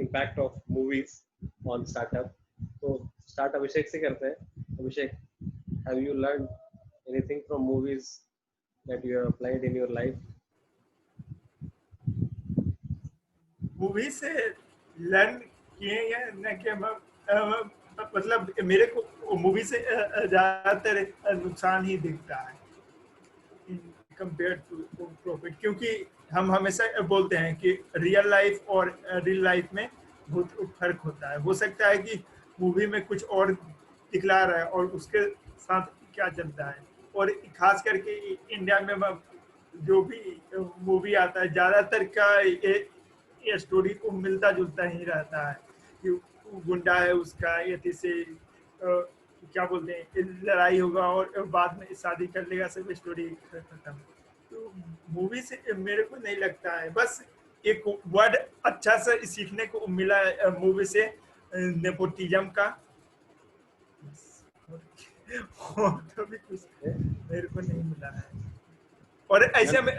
impact of movies on startup. So start Abhishek से करते हैं. Abhishek, have you learned anything from movies that you have applied in your life? Movie से learn किए या न कि मतलब मेरे को मूवी से ज्यादातर नुकसान ही दिखता है कंपेयर टू प्रॉफिट, क्योंकि हम हमेशा बोलते हैं कि रियल लाइफ और रियल लाइफ में बहुत फर्क होता है. हो सकता है कि मूवी में कुछ और दिखला रहा है और उसके साथ क्या चलता है. और खास करके इंडिया में जो भी मूवी आता है ज्यादातर का ये स्टोरी को मिलता जुलता ही रहता है कि गुंडा है उसका ये से क्या बोलते हैं लड़ाई होगा और बाद में शादी कर लेगा, सब स्टोरी खत्म. तो मूवी से मेरे को नहीं लगता है. बस एक वर्ड अच्छा सा सीखने को मिला मूवी से, नेपोटिज्म का. तो भी कुछ मेरे को नहीं मिला है. और ऐसे में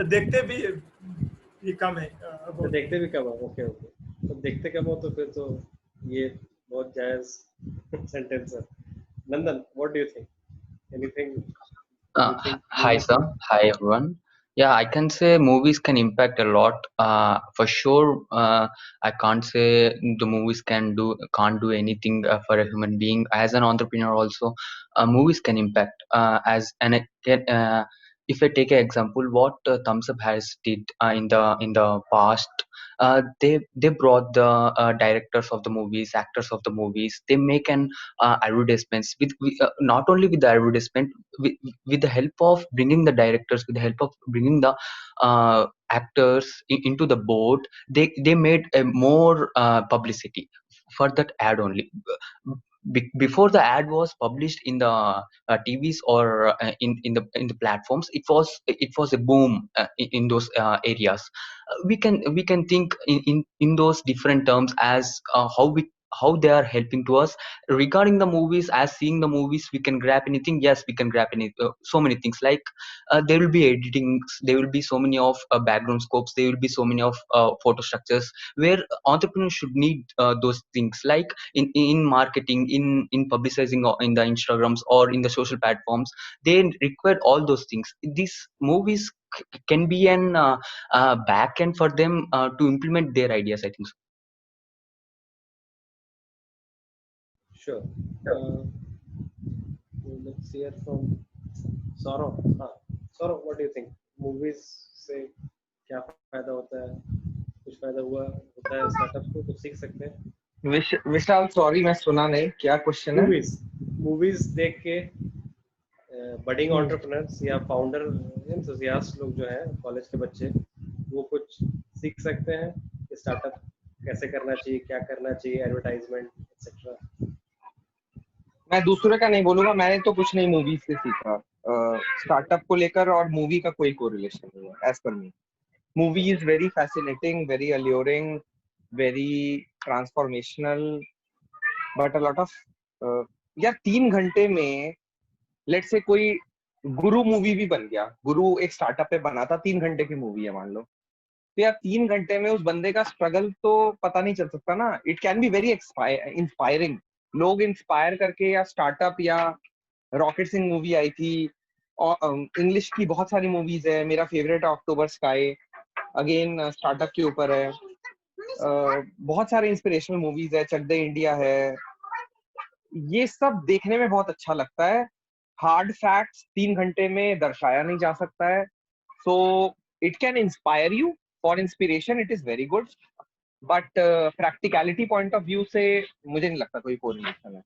देखते भी कम है. तो देखते भी कम हो. ओके ओके, तो देखते कम हो तो फिर तो ये बहुत जायज सेंटेंस है. Nandan, what do you think? Anything? Hi sir, hi everyone. Yeah, I can say movies can impact a lot. For sure, I can't say the movies can't do anything for a human being. As an entrepreneur, also, movies can impact. If I take an example, what Thumbs Up has did in the past, they brought the directors of the movies, actors of the movies. They make an advertisements with not only with the advertisement, with the help of bringing the directors, with the help of bringing the actors into the board. They made a more publicity for that ad only. Before the ad was published in the TVs or in the platforms, it was a boom in those areas. We can think in those different terms as how they are helping to us regarding the movies. As seeing the movies, we can grab anything. Yes, we can grab so many things, like there will be editings, there will be so many of background scopes, there will be so many of photo structures, where entrepreneurs should need those things, like in marketing, in publicizing in the Instagrams or in the social platforms. They require all those things. These movies can be an back end for them to implement their ideas, I think so. Sure. Let's hear from Saurabh. Saurabh, what do you think? Movies से क्या फायदा होता है? कुछ फायदा होता है startups को? कुछ सीख सकते हैं? विशाल, सॉरी मैं सुना नहीं, क्या क्वेश्चन है? मूवीज देख के बडिंग एंटरप्रेन्योर्स या फाउंडर एंथुसियास्ट लोग जो हैं, कॉलेज के बच्चे, वो कुछ सीख सकते हैं कि स्टार्टअप कैसे करना चाहिए, क्या करना चाहिए, एडवर्टाइजमेंट एक्सेट्रा. मैं दूसरे का नहीं बोलूंगा, मैंने तो कुछ नहीं मूवी से सीखा. स्टार्टअप को लेकर और मूवी का कोई कोरिलेशन नहीं है as per me. Movie is very fascinating, very alluring, very transformational, but a lot of यार 3 घंटे में लेट्स से कोई गुरु मूवी भी बन गया. गुरु एक स्टार्टअप पे बना था, 3 घंटे की मूवी है मान लो, तो यार 3 घंटे में उस बंदे का स्ट्रगल तो पता नहीं चल सकता ना. It can be very inspiring. लोग इंस्पायर करके, या स्टार्टअप, या रॉकेट सिंह मूवी आई थी, और इंग्लिश की बहुत सारी मूवीज है. मेरा फेवरेट अक्टूबर स्काई, अगेन स्टार्टअप के ऊपर है. बहुत सारे इंस्पिरेशनल मूवीज है, चक दे इंडिया है. ये सब देखने में बहुत अच्छा लगता है. हार्ड फैक्ट्स 3 घंटे में दर्शाया नहीं जा सकता है. So it can inspire you. For inspiration it is very good, but practicality point of view से मुझे नहीं लगता कोई कोरिलेशन है.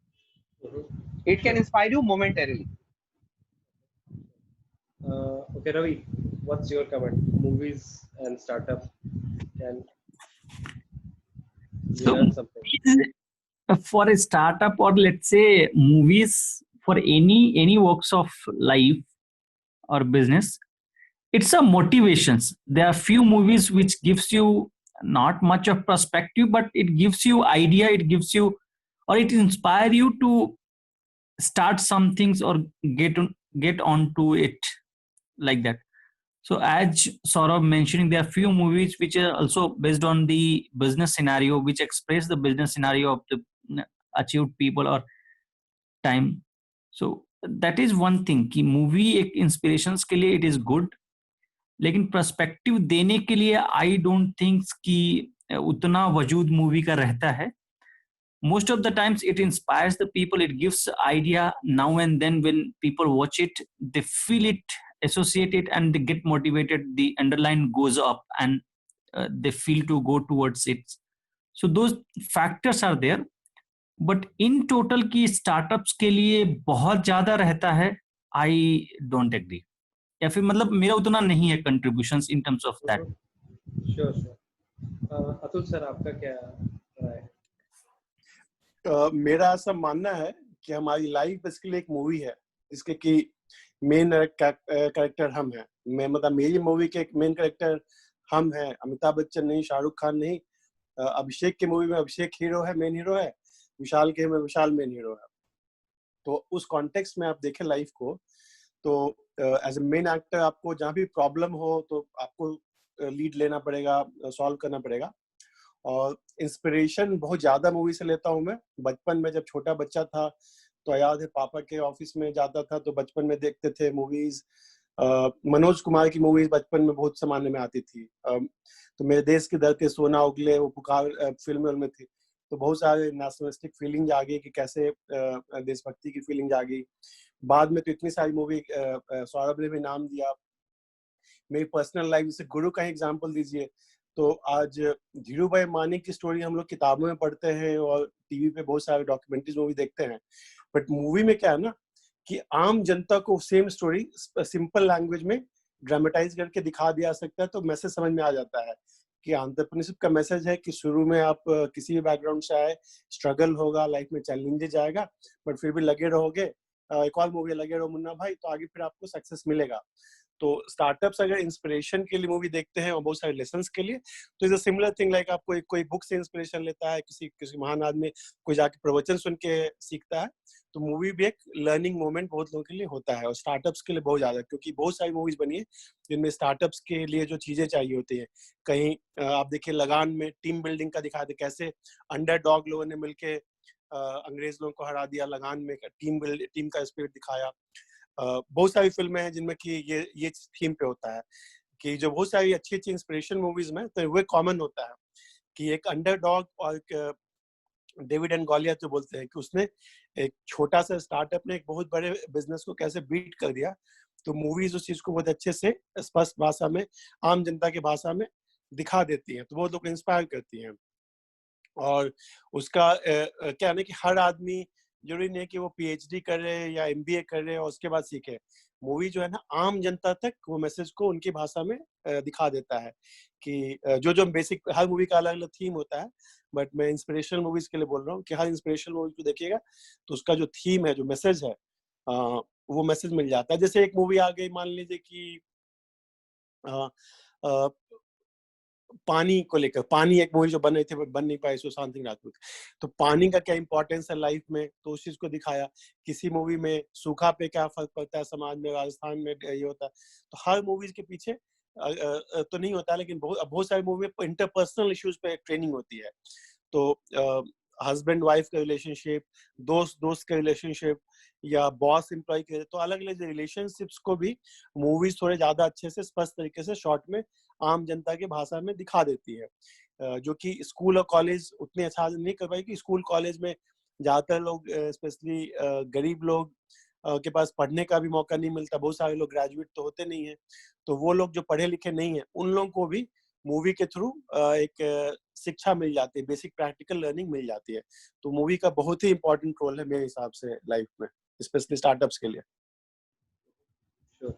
It can inspire you momentarily. Okay, Ravi, what's your comment? Movies and startup, can you learn something? For a startup, or let's say movies for any walks of life or business, it's a motivations. There are few movies which gives you not much of perspective, but it gives you idea, it gives you, or it inspire you to start some things or get onto it, like that. So as Saurabh mentioning, there are few movies which are also based on the business scenario, which express the business scenario of the achieved people or time. So that is one thing कि movie एक inspirations के लिए it is good, लेकिन perspective देने के लिए I don't think कि उतना वजूद मूवी का रहता है. Most of the times it inspires the people, it gives idea now and then. When people watch it, they feel it, associate it, and they get motivated, the underline goes up, and they feel to go towards it. So those factors are there. But in total की startups के लिए बहुत ज्यादा रहता है, I don't agree. या फिर मतलब मेरा उतना नहीं है contributions in terms of that. Sure sure. Atul sir, आपका क्या राय है? मेरा ऐसा मानना है कि हमारी लाइफ बेसिकली एक मूवी है जिसके कि मेन कैरेक्टर हम हैं. मैं मतलब मेरी मूवी के एक मेन कैरेक्टर हम हैं. अमिताभ बच्चन नहीं, शाहरुख खान नहीं. अभिषेक की मूवी में अभिषेक हीरो है, मेन हीरो है. विशाल के में विशाल मेन हीरो है. तो उस कॉन्टेक्स्ट में आप देखें लाइफ को, तो एज ए मेन एक्टर आपको जहाँ भी प्रॉब्लम हो तो आपको लीड लेना पड़ेगा, सॉल्व करना पड़ेगा. और इंस्पिरेशन बहुत ज्यादा मूवी से लेता हूँ मैं. बचपन में जब छोटा बच्चा था तो याद है पापा के ऑफिस में जाता था तो बचपन में देखते थे मूवीज. मनोज कुमार की मूवीज बचपन में बहुत सामान्य में आती थी. तो मेरे देश की धरती, सोना उगले, वो पुकार फिल्म में थी. तो बहुत सारे नेशनलिस्टिक फीलिंग जागी कि कैसे देशभक्ति की फीलिंग जागी. बाद में तो इतनी सारी मूवी, सौरभ ने भी नाम दिया. मेरी पर्सनल लाइफ, जैसे गुरु का एग्जांपल दीजिए, तो आज धीरू भाई मानिक की स्टोरी हम लोग किताबों में पढ़ते हैं और टीवी पे बहुत सारे डॉक्यूमेंट्रीज मूवी देखते हैं. बट मूवी में क्या है ना कि आम जनता को सेम स्टोरी सिंपल लैंग्वेज में ड्रामेटाइज करके दिखा दिया सकता है. तो मैसेज समझ में आ जाता है कि एंटरप्रेन्योरशिप का मैसेज है कि शुरू में आप किसी भी बैकग्राउंड से आए, स्ट्रगल होगा, लाइफ में चैलेंजेस आएगा, बट फिर भी लगे रहोगे. एक और मूवी लगे रहो मुन्ना भाई, तो आगे फिर आपको सक्सेस मिलेगा. तो स्टार्टअप्स अगर इंस्पिरेशन के लिए मूवी देखते हैं और बहुत सारे लेसन्स के लिए, तो is a similar thing like आपको कोई बुक से इंस्पिरेशन लेता है, किसी महान आदमी कोई जाके प्रवचन सुन के सीखता है, तो मूवी भी एक लर्निंग मोमेंट बहुत लोगों के लिए होता है. और स्टार्टअप्स के लिए बहुत ज्यादा, क्योंकि बहुत सारी मूवीज बनी है जिनमें स्टार्टअप्स के लिए जो चीजें चाहिए होती है. कहीं आप देखिए लगान में टीम बिल्डिंग का दिखा दे, कैसे अंडरडॉग लोगों ने मिलके अंग्रेज लोगों को हरा दिया. लगान में टीम का स्पिरिट दिखाया. बहुत सारी फिल्में हैं जिनमें कि ये थीम पे होता है कि जो बहुत सारी अच्छी अच्छी इंस्पिरेशन मूवीज में तो वो कॉमन होता है कि एक अंडरडॉग और एक डेविड एंड गॉलियत जो बोलते हैं कि उसने एक छोटा सा स्टार्टअप ने एक बहुत बड़े बिजनेस को कैसे बीट कर दिया. तो मूवीज उस चीज को बहुत अच्छे से स्पष्ट भाषा में, आम जनता की भाषा में दिखा देती हैं, तो वो लोग इंस्पायर करती हैं. और उसका क्या है ना कि हर आदमी जरूरी नहीं है कि वो पीएचडी करे या एमबीए करे और उसके बाद सीखे. मूवी जो है ना आम जनता तक वो मैसेज को उनकी भाषा में दिखा देता है कि जो बेसिक, हर मूवी का अलग अलग थीम होता है. बट मैं इंस्पिरेशनल मूवीज के लिए बोल रहा हूँ कि हर इंस्पिरेशनल मूवी को देखिएगा तो उसका जो थीम है, जो मैसेज है, वो मैसेज मिल जाता है. जैसे एक मूवी आ गई, मान लीजिए कि पानी को लेकर, पानी एक मूवी जो बन रही थी बन नहीं पाई, सुशांत सिंह राजपूत. तो पानी का क्या इंपॉर्टेंस है लाइफ में, तो उस चीज को दिखाया. किसी मूवी में सूखा पे क्या फर्क पड़ता है समाज में, राजस्थान में ये होता है. तो हर मूवीज के पीछे तो नहीं होता, लेकिन बहुत सारी मूवी में इंटरपर्सनल इश्यूज पे ट्रेनिंग होती है. तो हस्बैंड वाइफ का रिलेशनशिप, दोस्त दोस्त का रिलेशनशिप, या बॉस एम्प्लॉय के, तो अलग अलग रिलेशनशिप्स को भी मूवीज थोड़े ज्यादा अच्छे से स्पष्ट तरीके से शॉर्ट में आम जनता की भाषा में दिखा देती है, जो कि स्कूल और कॉलेज उतने अच्छा नहीं कर पाएगी. स्कूल कॉलेज में ज्यादातर लोग, स्पेशली गरीब लोग के पास पढ़ने का भी मौका नहीं मिलता. बहुत सारे लोग ग्रेजुएट तो होते नहीं है, तो वो लोग जो पढ़े लिखे नहीं है उन लोगों को भी मूवी के थ्रू एक शिक्षा मिल जाती है, बेसिक प्रैक्टिकल लर्निंग मिल जाती है. तो मूवी का बहुत ही इंपॉर्टेंट रोल है मेरे हिसाब से लाइफ में, स्पेशली स्टार्टअप्स के लिए. Sure.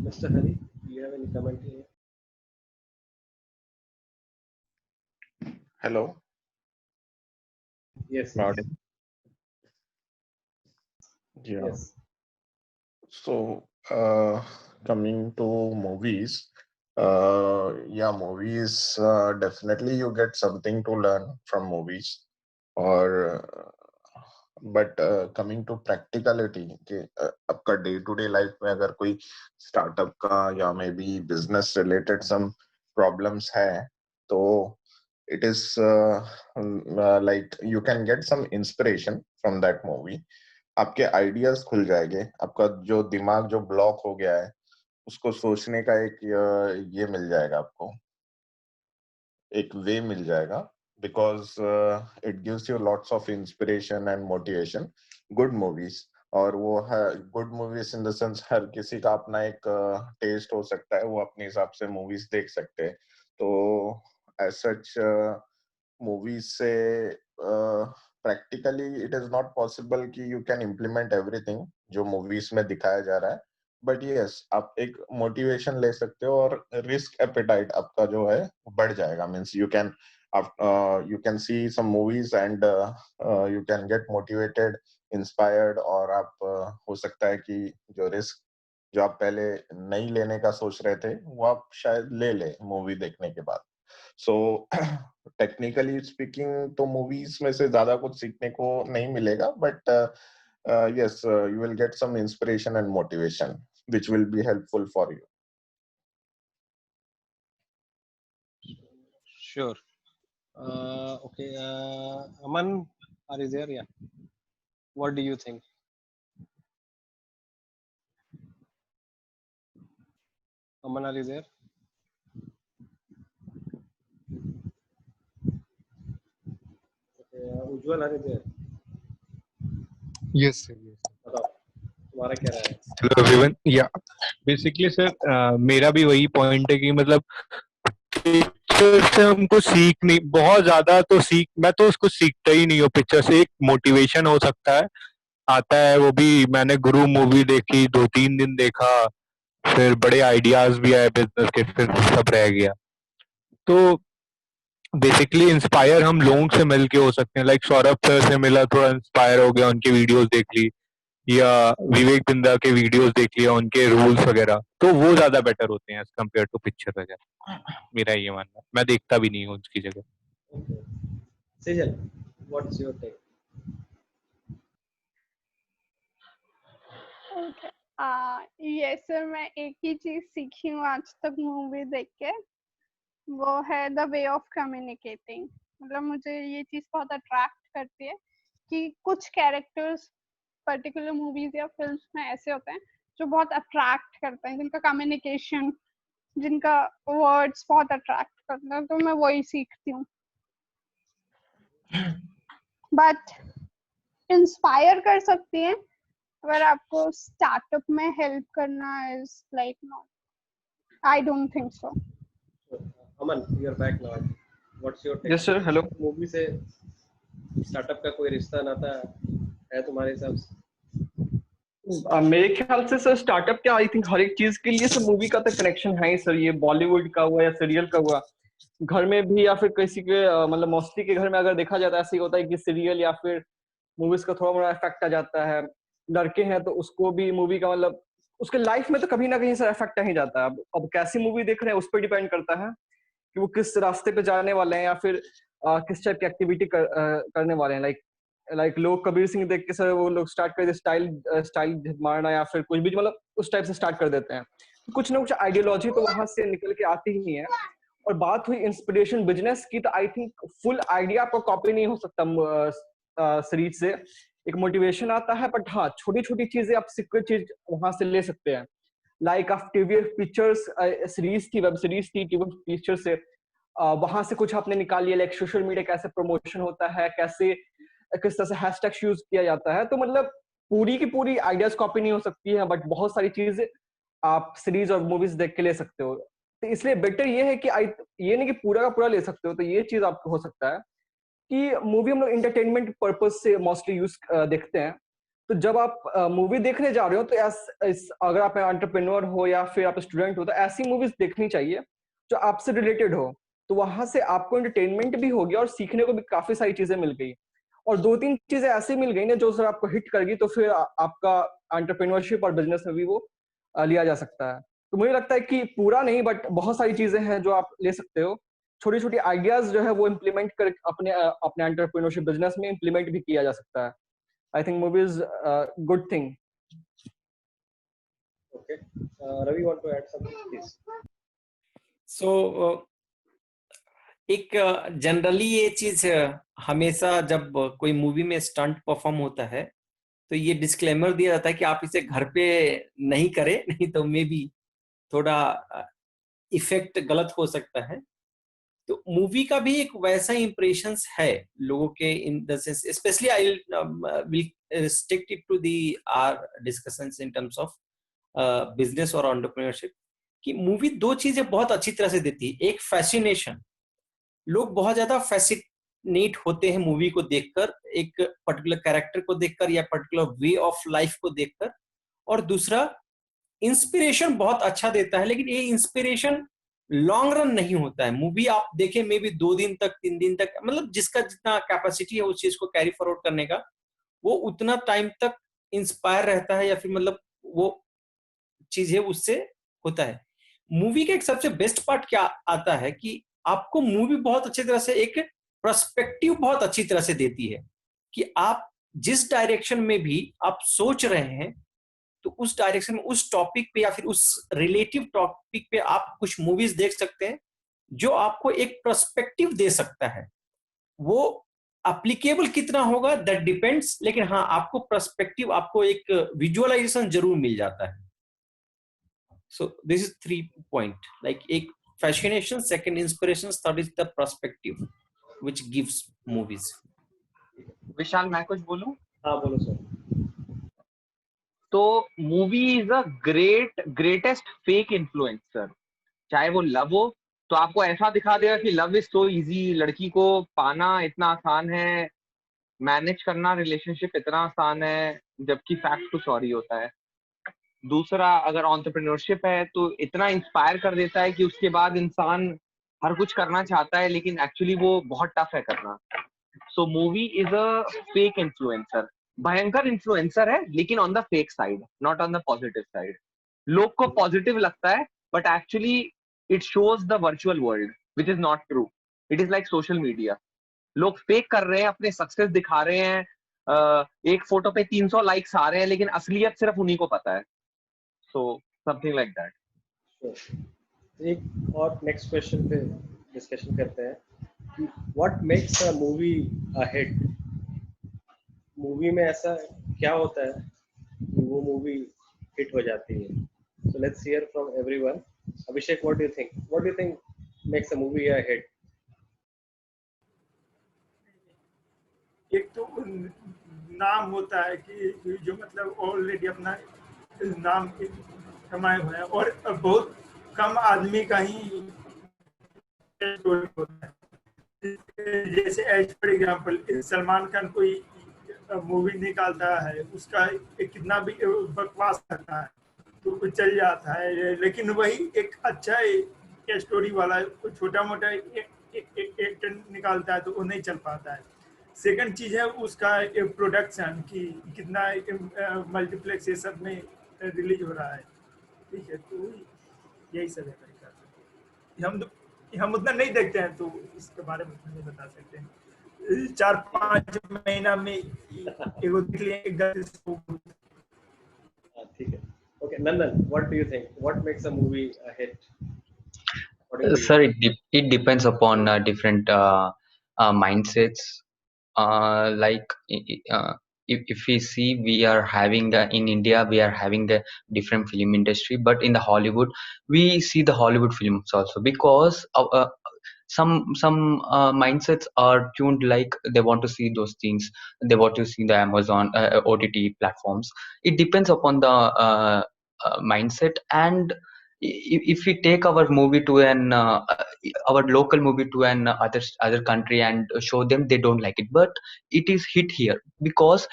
Mr. Hari, do you have any comment here? Hello. Yes. Yes. Yeah. Yes. So, coming to movies, yeah, movies, definitely you get something to learn from movies. और but coming to practicality कि आपका day to day life में अगर कोई startup का या maybe business related some problems है, तो it is like you can get some inspiration from that movie. आपके आइडियाज खुल जाएंगे, आपका जो दिमाग जो ब्लॉक हो गया है उसको सोचने का एक ये मिल जाएगा, आपको एक वे मिल जाएगा, because it gives you lots of inspiration and motivation. Good movies, और वो है good movies in the sense हर किसी का अपना एक टेस्ट हो सकता है, वो अपने हिसाब से मूवीज देख सकते हैं. तो एज सच मूवीज से practically it is not possible कि यू कैन इम्प्लीमेंट एवरीथिंग जो मूवीज में दिखाया जा रहा है, बट यस आप एक मोटिवेशन ले सकते हो और रिस्क एपेटाइट आपका जो है बढ़ जाएगा. Means you can see some movies and you can get motivated, inspired, और आप हो सकता है कि जो रिस्क जो आप पहले नहीं लेने का सोच रहे थे वो आप शायद ले ले मूवी देखने के बाद. सो टेक्निकली स्पीकिंग तो मूवीज में से ज्यादा कुछ सीखने को नहीं मिलेगा, but yes, you will get some inspiration and motivation which will be helpful for you. Sure. Okay. Aman, are you there? Yeah. What do you think? Aman, are you there? Okay. Ujjwal, are you there? Yes, sir. Yes. बताओ तुम्हारा क्या राय है? Hello everyone. Yeah. Basically, sir, मेरा भी वही point है कि मतलब पिक्चर से हमको सीख नहीं, बहुत ज्यादा तो सीख, मैं तो उसको सीखता ही नहीं हूँ. पिक्चर से एक मोटिवेशन हो सकता है, आता है. वो भी मैंने गुरु मूवी देखी, 2-3 दिन देखा, फिर बड़े आइडियाज भी आए बिजनेस के, फिर सब रह गया. तो बेसिकली इंस्पायर हम लोगों से मिल के हो सकते हैं. लाइक सौरभ सर से मिला, थोड़ा इंस्पायर हो गया, उनकी वीडियोस देख ली, या विवेक बिंदा के वीडियोस देख लिया, उनके रूल्स वगैरह, तो वो ज्यादा बेटर होते हैं एज कम्पेयर टू पिक्चर वगैरह. मेरा ये मानना है. मैं देखता भी नहीं हूँ उसकी जगह. Okay. Sejal, what's your take? Okay ये सर मैं एक ही चीज सीखी हूँ आज तक मूवी देख के, वो है द वे ऑफ कम्युनिकेटिंग. मतलब मुझे ये चीज बहुत अट्रैक्ट करती है कि कुछ कैरेक्टर्स पर्टिकुलर मूवीज या फिल्म्स में ऐसे होते हैं जो बहुत अट्रैक्ट करते हैं, जिनका कम्युनिकेशन, जिनका वर्ड्स बहुत अट्रैक्ट करते हैं. तो मैं वही सीखती हूँ. बट इंस्पायर कर सकती है अगर आपको स्टार्टअप में हेल्प करना is like not. I don't think so. Aman, you're back now. What's your take? Yes, sir. Hello. Movie से स्टार्टअप का कोई रिश्ता नाता है तुम्हारे हिसाब से? मेरे ख्याल से सर स्टार्टअप क्या, आई थिंक हर एक चीज के लिए सर मूवी का तो कनेक्शन है ही सर. ये बॉलीवुड का हुआ या सीरियल का हुआ, घर में भी या फिर किसी के मतलब मोस्टली के घर में अगर देखा जाता है ऐसे ही होता है कि सीरियल या फिर मूवीज का थोड़ा मोड़ा इफेक्ट आ जाता है. लड़के हैं तो उसको भी मूवी का मतलब उसके लाइफ में तो कभी ना कहीं सर इफेक्ट आ ही जाता है. अब कैसी मूवी देख रहे हैं उस पर डिपेंड करता है कि वो किस रास्ते पे जाने वाले हैं या फिर किस टाइप की एक्टिविटी करने वाले हैं. लाइक लोग कबीर सिंह देख के सर वो लोग स्टार्ट कर देते स्टाइल मारना या फिर कुछ भी, मतलब उस टाइप से स्टार्ट कर देते हैं. तो कुछ ना कुछ आइडियोलॉजी तो वहां से निकल के आती ही है. और बात हुई इंस्पिरेशन बिजनेस की, तो आई थिंक फुल आइडिया आपको कॉपी नहीं हो सकता सीरीज से. एक मोटिवेशन आता है, बट हाँ छोटी छोटी चीजें आप सीक्रेट चीज वहां से ले सकते हैं. लाइक आप टीवी पिक्चर्स सीरीज थी, वेब सीरीज थी, टीवी पिक्चर से वहां से कुछ आपने निकाल लिया. लाइक सोशल मीडिया कैसे प्रमोशन होता है, कैसे किस तरह से हैशटैग यूज किया जाता है. तो मतलब पूरी की पूरी आइडियाज कॉपी नहीं हो सकती है, बट बहुत सारी चीजें आप सीरीज और मूवीज देख के ले सकते हो. तो इसलिए बेटर ये है कि ये नहीं कि पूरा का पूरा ले सकते हो. तो ये चीज आपको हो सकता है कि मूवी हम लोग इंटरटेनमेंट पर्पज से मोस्टली यूज देखते हैं. तो जब आप मूवी देखने जा रहे हो तो अगर आप एंटरप्रेन्योर हो या फिर आप स्टूडेंट हो तो ऐसी मूवीज देखनी चाहिए जो आपसे रिलेटेड हो. तो वहां से आपको एंटरटेनमेंट भी हो गया और सीखने को भी काफी सारी चीजें मिल गई. और 2-3 चीजें ऐसी मिल गई ना जो सर आपको हिट कर गई, तो फिर आपका एंटरप्रेन्योरशिप और बिजनेस में भी वो लिया जा सकता है. तो मुझे लगता है कि पूरा नहीं, बट बहुत सारी चीजें हैं जो आप ले सकते हो. छोटी छोटी आइडियाज जो है वो इम्प्लीमेंट कर अपने एंटरप्रेन्योरशिप बिजनेस में इम्प्लीमेंट भी किया जा सकता है. I think movie is a good thing. Okay. Ravi, want to add something, please? So एक जनरली ये चीज हमेशा जब कोई मूवी में स्टंट परफॉर्म होता है तो ये डिस्क्लेमर दिया जाता है कि आप इसे घर पे नहीं करें, नहीं तो मे बी थोड़ा इफेक्ट गलत हो सकता है। तो मूवी का भी एक वैसा इंप्रेशंस है लोगों के, in the sense specially I will restrict it to their discussions in terms of business और एंटरप्रेन्योरशिप, कि मूवी दो चीजें बहुत अच्छी तरह से देती है। एक फैसिनेशन, लोग बहुत ज्यादा फैसिनेट होते हैं मूवी को देखकर, एक पर्टिकुलर कैरेक्टर को देखकर या पर्टिकुलर वे ऑफ लाइफ को देखकर। और दूसरा इंस्पिरेशन बहुत अच्छा देता है, लेकिन ये इंस्पिरेशन लॉन्ग रन नहीं होता है। मूवी आप देखें मे बी 2 दिन तक 3 दिन तक, मतलब जिसका जितना कैपेसिटी है उस चीज को कैरी फॉरवर्ड करने का, वो उतना टाइम तक इंस्पायर रहता है या फिर मतलब वो चीज है उससे होता है। मूवी का एक सबसे बेस्ट पार्ट क्या आता है कि आपको मूवी बहुत अच्छी तरह से एक पर्सपेक्टिव बहुत अच्छी तरह से देती है कि आप जिस डायरेक्शन में भी आप सोच रहे हैं तो उस डायरेक्शन में, उस टॉपिक पे या फिर उस रिलेटिव टॉपिक पे आप कुछ मूवीज देख सकते हैं जो आपको एक पर्सपेक्टिव दे सकता है। वो एप्लीकेबल कितना होगा दैट डिपेंड्स, लेकिन हाँ आपको पर्सपेक्टिव, आपको एक विजुअलाइजेशन जरूर मिल जाता है। So this is 3 point, like एक fascination, second inspiration, third is the perspective which gives movies. Vishal, मैं कुछ बोलूं? हाँ बोलो सर। तो movie is a greatest fake influencer. चाहे वो लव हो तो आपको ऐसा दिखा देगा कि लव इज सो इजी, लड़की को पाना इतना आसान है, मैनेज करना रिलेशनशिप इतना आसान है, जबकि फैक्ट कुछ और ही होता है। दूसरा, अगर एंटरप्रेन्योरशिप है तो इतना इंस्पायर कर देता है कि उसके बाद इंसान हर कुछ करना चाहता है, लेकिन एक्चुअली वो बहुत टफ है करना। सो movie is a fake influencer, भयंकर इन्फ्लुएंसर है, लेकिन on the fake side, not on the positive side. लोग को पॉजिटिव लगता है, but actually it shows the virtual world which is not true. It is like social media, लोग fake कर रहे हैं, अपने सक्सेस दिखा रहे हैं, एक फोटो पे 300 लाइक्स आ रहे हैं, लेकिन असलियत सिर्फ उन्हीं को पता है। So something like that. एक और नेक्स्ट क्वेश्चन पे डिस्कशन करते हैं कि what makes a movie a hit. Movie में ऐसा क्या होता है कि वो मूवी हिट हो जाती है? So let's hear from everyone. Abhishek, what do you think makes a movie a hit? एक तो नाम होता है कि जो मतलब ऑलरेडी अपना नाम कमाए हुए हैं, और बहुत कम आदमी का ही स्टोरी होता है। जैसे as for example Salman Khan कोई मूवी निकालता है, उसका कितना भी बकवास करता है तो चल जाता है, लेकिन वही एक अच्छा स्टोरी वाला छोटा मोटा एक निकालता है तो वो नहीं चल पाता है। सेकंड चीज है उसका प्रोडक्शन, कि कितना मल्टीप्लेक्स ये सब में रिलीज हो रहा है। ठीक है, तो यही सब है मेरे ख्याल से। हम उतना नहीं देखते हैं तो इसके बारे में नहीं बता सकते हैं। 4-5 महीना में एगो देख लिए एकदम। ठीक है, okay. Nandan, what do you think, what makes a movie a hit? Sir, it depends upon different mindsets. Like if we see, we are having in India, we are having the different film industry, but in the Hollywood, we see the Hollywood films also, because some mindsets are tuned, like they want to see those things, they want to see the Amazon OTT platforms. It depends upon the mindset. And if we take our movie to an our local movie to an other country and show them, they don't like it, but it is hit here because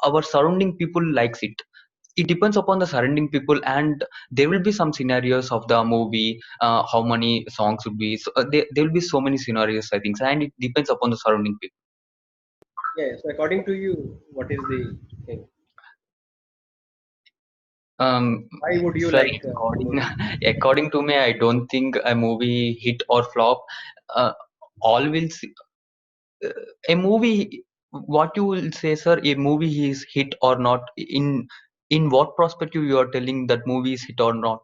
our surrounding people likes it. It depends upon the surrounding people, and there will be some scenarios of the movie, how many songs would be, so, there will be so many scenarios, I think, and it depends upon the surrounding people. Yeah, so according to you, what is the thing? Why would you Sir, like according to me, I don't think a movie hit or flop. All will see, a movie what you will say, sir, a movie is hit or not? In what perspective you are telling that movie is hit or not?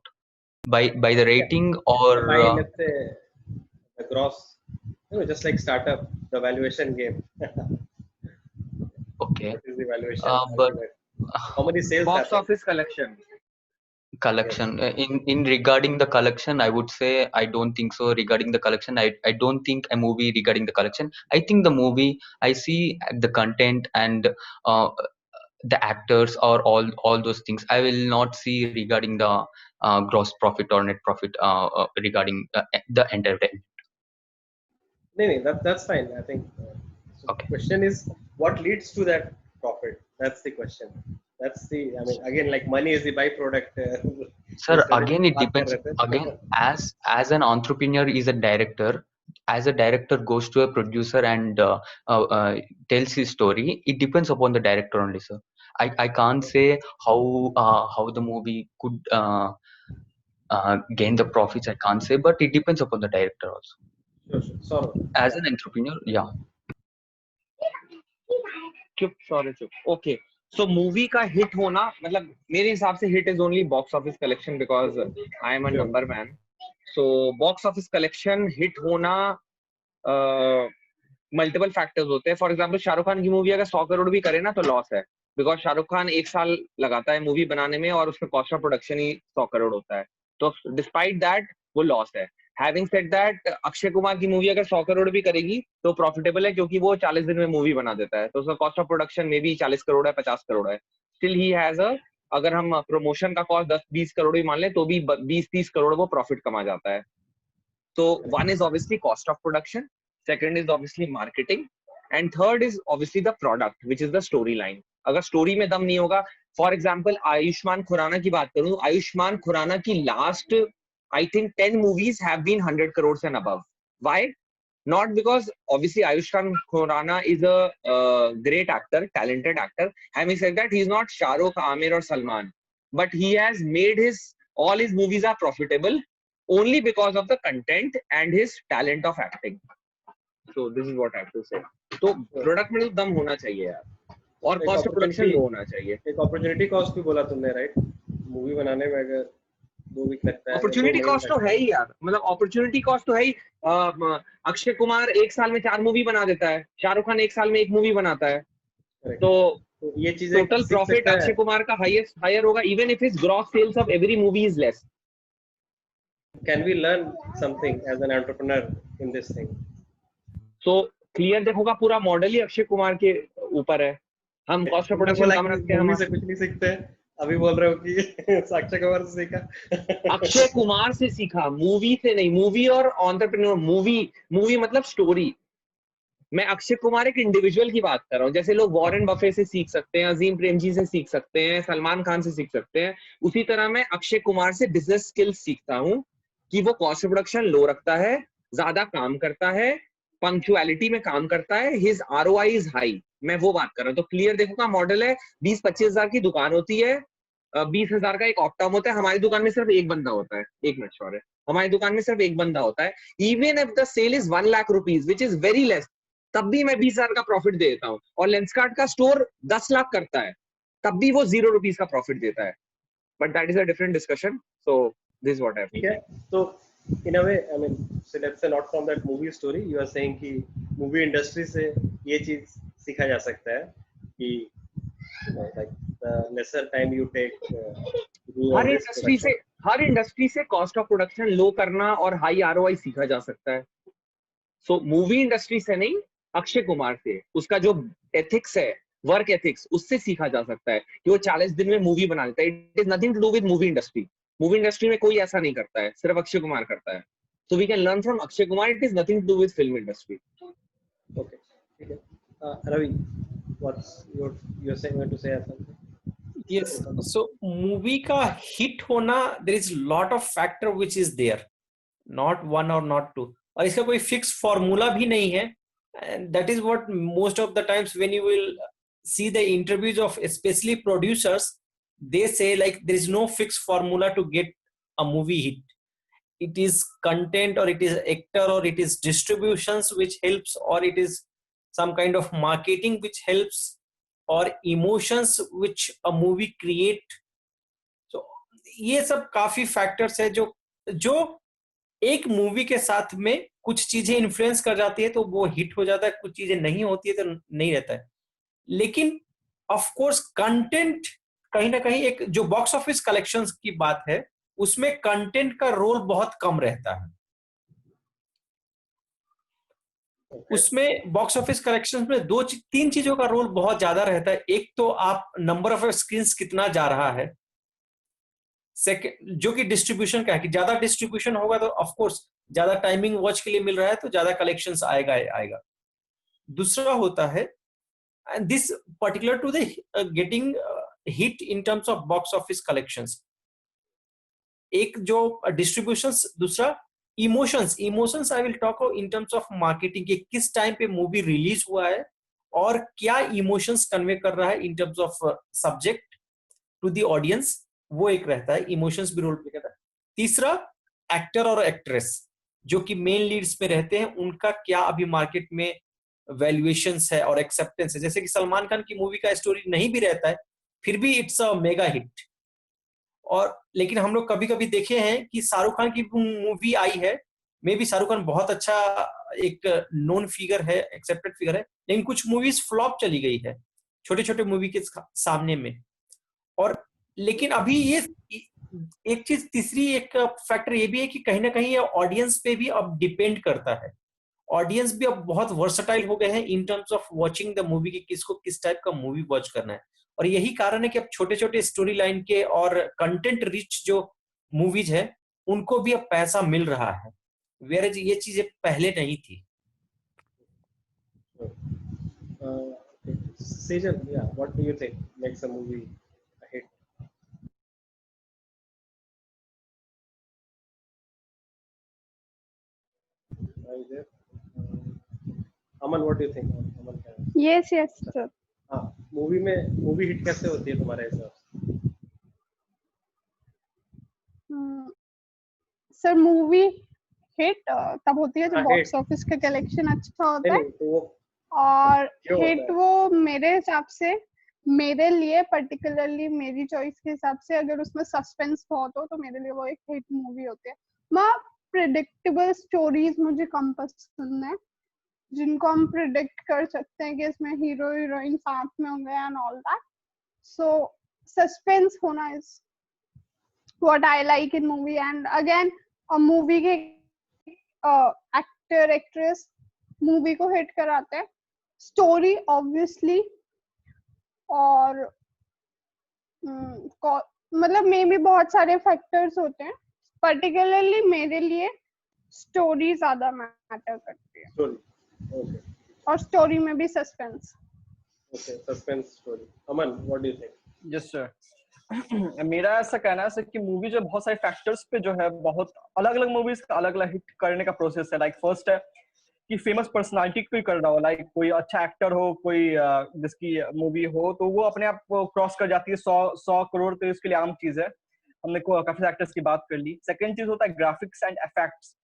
By the Yeah, rating yeah, by or let's say the gross, just like startup, the valuation game. okay, What is the valuation but ultimate? How many sales Box happen? office collection. Yes. collection in regarding the collection, I would say I don't think so. Regarding the collection, I don't think a movie regarding the collection. I think the movie, I see the content and uh, the actors or all those things. I will not see regarding the gross profit or net profit regarding the entertainment. No, no, that's fine. I think. So Okay, question is, what leads to that profit? That's the question. That's the. I mean, again, like money is the byproduct. sir, Yesterday again it बात कर depends. रहे Again, थे. as an entrepreneur is a director, as a director goes to a producer and tells his story, it depends upon the director only, sir. I can't say how the movie could gain the profits. I can't say, but it depends upon the director also. Sure, sure. Sorrow. As Yeah. an entrepreneur, yeah. चुप sorry चुप okay so movie का hit होना मतलब मेरे हिसाब से hit is only box office collection because I am a Sure. Number man so box office collection hit होना multiple factors होते हैं फॉर एग्जांपल शाहरुख खान की मूवी अगर 100 करोड़ भी करे ना तो लॉस है बिकॉज शाहरुख खान एक साल लगाता है मूवी बनाने में और उसमें कॉस्ट ऑफ प्रोडक्शन ही 100 करोड़ होता है तो डिस्पाइट दैट वो लॉस है having said that Akshay Kumar की मूवी अगर 100 करोड़ भी करेगी तो प्रॉफिटेबल है क्योंकि वो 40 दिन में मूवी बना देता है तो उसका कॉस्ट ऑफ प्रोडक्शन में भी 40 करोड़ है 50 करोड़ है स्टिल ही हैज अ अगर हम प्रमोशन का कॉस्ट 10-20 करोड़ भी मान लें तो भी 20-30 करोड़ वो प्रॉफिट कमा जाता है So one is obviously cost of production, second is obviously marketing, and third is obviously the product, which is the storyline. अगर story में दम नहीं होगा, for example आयुष्मान खुराना की बात करूं, आयुष्मान खुराना की last I think 10 movies have been 100 crores and above. Why? Not because obviously Ayushman Khurrana is a great actor, talented actor. Having said that, he's not Shah Rukh, Amir, or Salman, but he has made all his movies are profitable only because of the content and his talent of acting. So this is what I have to say. तो product में तो दम होना चाहिए यार और cost of production लो होना चाहिए. एक अपॉर्चुनिटी कॉस्ट भी बोला तुमने, राइट? मूवी बनाने में अगर 2 वीक लगता है, अपॉर्चुनिटी कॉस्ट तो है ही यार, मतलब अपॉर्चुनिटी कॉस्ट तो है ही. अक्षय कुमार एक साल में 4 मूवी बना देता है, शाहरुख खान एक साल में 1 मूवी बनाता है, तो ये चीजें टोटल प्रॉफिट अक्षय कुमार का हायर होगा even if his gross sales of every movie is less. Can we learn something as an entrepreneur in this thing? So clear देखोगा पूरा मॉडल ही अक्षय कुमार के ऊपर है. हम कॉस्ट ऑफ प्रोडक्शन कम रखते हैं, हम से कुछ नहीं सीखते हैं. अभी बोल रहे हो कि अक्षय कुमार से सीखा. अक्षय कुमार से सीखा, मूवी से नहीं. मूवी और एंटरप्रेन्योर, मूवी मतलब स्टोरी. मैं अक्षय कुमार एक इंडिविजुअल की बात कर रहा हूँ. जैसे लोग वॉरेन बफे से सीख सकते हैं, अजीम प्रेमजी से सीख सकते हैं, सलमान खान से सीख सकते हैं, उसी तरह मैं अक्षय कुमार से बिजनेस स्किल्स सीखता हूँ कि वो कॉस्ट ऑफ प्रोडक्शन लो रखता है, ज्यादा काम करता है, पंक्चुअलिटी में काम करता है, हिज आरओआई इज हाई. मैं वो बात कर रहा हूँ. तो क्लियर देखो का मॉडल है. 20-25 हजार की दुकान होती है, 20 हजार का एक ऑप्टम होता है. हमारी दुकान में सिर्फ एक बंदा होता है. एक मिनट सॉरी, हमारी दुकान में सिर्फ एक बंदा होता है. Even if the sale is 1 lakh rupees which is very less, तब भी मैं 20 हजार का प्रॉफिट देता हूँ. और लेंसकार्ट का स्टोर 10 लाख करता है, तब भी वो 0 रुपीज का प्रॉफिट देता है. But that is a different discussion. So this is what आई ठीक है. तो in a way, I mean, so let's say not from that movie story, you are saying कि movie industry से ये चीज सीखा जा सकता है कि like the lesser time you take her industry से कॉस्ट ऑफ प्रोडक्शन लो करना और हाई आरओआई सीखा जा सकता है. सो मूवी इंडस्ट्री से नहीं, अक्षय कुमार से उसका जो एथिक्स है, वर्क एथिक्स, उससे सीखा जा सकता है कि वो 40 दिन में मूवी बना देता है. It is nothing to do with movie industry. Movie industry में कोई ऐसा नहीं करता है, सिर्फ अक्षय कुमार करता है. So we can learn from Akshay Kumar. It is nothing to do with film industry. Okay, ठीक है. Ravi, what's you're saying to say something? Yes, so movie का hit होना, there is lot of factor which is there, not one or not two, और इसका कोई fixed formula भी नहीं है. And that is what most of the times when you will see the interviews of especially producers, they say like there is no fixed formula to get a movie hit. It is content or it is actor or it is distributions which helps, or it is some kind of marketing which helps, or emotions which a movie create. So ये सब काफी factors है जो एक movie के साथ में कुछ चीजें इन्फ्लुएंस कर जाती है तो वो हिट हो जाता है, कुछ चीजें नहीं होती है तो नहीं रहता है. लेकिन ऑफ कोर्स कंटेंट कहीं ना कहीं, एक जो बॉक्स ऑफिस कलेक्शंस की बात है उसमें कंटेंट का रोल बहुत कम रहता है. उसमें बॉक्स ऑफिस कलेक्शन में तीन चीजों का रोल बहुत ज्यादा रहता है. एक तो आप नंबर ऑफ स्क्रीन कितना जा रहा है, सेकंड जो कि डिस्ट्रीब्यूशन का है कि ज्यादा डिस्ट्रीब्यूशन होगा तो ऑफ कोर्स ज्यादा टाइमिंग वॉच के लिए मिल रहा है तो ज्यादा कलेक्शंस आएगा. दूसरा होता है this particular to the getting hit in terms of box office collections. एक जो डिस्ट्रीब्यूशंस, दूसरा emotions I will talk in terms of marketing के किस टाइम पे मूवी रिलीज हुआ है और क्या इमोशंस कन्वे कर रहा है in terms of subject to the audience, वो एक रहता है. इमोशंस भी रोल प्ले करता है. तीसरा एक्टर और एक्ट्रेस जो कि मेन लीड्स में रहते हैं, उनका क्या अभी मार्केट में वैल्यूएशंस है और एक्सेप्टेंस है. जैसे कि सलमान खान की मूवी का स्टोरी नहीं भी रहता है फिर भी इट्स अ मेगा हिट. और लेकिन हम लोग कभी कभी देखे हैं कि शाहरुख खान की मूवी आई है, मे बी शाहरुख खान बहुत अच्छा एक नोन फिगर है, एक्सेप्टेड फिगर है, लेकिन कुछ मूवीज फ्लॉप चली गई है छोटे छोटे मूवी के सामने में. और लेकिन अभी ये एक चीज, तीसरी एक फैक्टर ये भी है कि कहीं ना कहीं ये ऑडियंस पे भी अब डिपेंड करता है. ऑडियंस भी अब बहुत वर्सटाइल हो गए हैं इन terms of watching the movie कि किसको किस टाइप का मूवी वॉच करना है. और यही कारण है कि अब छोटे छोटे स्टोरी लाइन के और कंटेंट रिच जो मूवीज है उनको भी अब पैसा मिल रहा है, वेयर ये चीजें पहले नहीं थी. Sejal, yeah, what do you think makes a movie a hit? Are you there? Aman, what do you think? Aman, Yes, sir. हाँ, मूवी हिट कैसे होती है तुम्हारे हिसाब से? सर मूवी हिट तब होती है जब बॉक्स ऑफिस का कलेक्शन अच्छा होता है. और हिट वो मेरे हिसाब से, मेरे लिए पर्टिकुलरली मेरी चॉइस के हिसाब से, अगर उसमें सस्पेंस बहुत हो तो मेरे लिए वो एक हिट मूवी होती है. प्रेडिक्टेबल स्टोरीज मुझे कम पसंद है, जिनको हम प्रिडिक्ट कर सकते हैं कि इसमें हीरो हीरोइन साथ में होंगे and all that. So suspense होना is what I like in movie. And again movie के एक्टर एक्ट्रेस मूवी को हिट कराते हैं, स्टोरी ऑब्वियसली, और मतलब मे भी बहुत सारे फैक्टर्स होते हैं. पर्टिकुलरली मेरे लिए स्टोरी ज्यादा मैटर करती है. Okay. और स्टोरी में भी suspense. Okay, suspense story. Aman, what do you think? Yes sir. मेरा ऐसा कहना है कि मूवी जो बहुत सारे फैक्टर्स पे जो है, बहुत अलग अलग मूवीज का अलग अलग हिट करने का प्रोसेस है. लाइक फर्स्ट है कि फेमस पर्सनालिटी कोई कर रहा हो, लाइक कोई अच्छा एक्टर हो, कोई जिसकी मूवी हो तो वो अपने आप क्रॉस कर जाती है 100 करोड़, तो इसके लिए आम चीज है. हमने काफी एक्टर्स की बात कर ली. सेकंड चीज होता है ग्राफिक्स एंड इफेक्ट्स,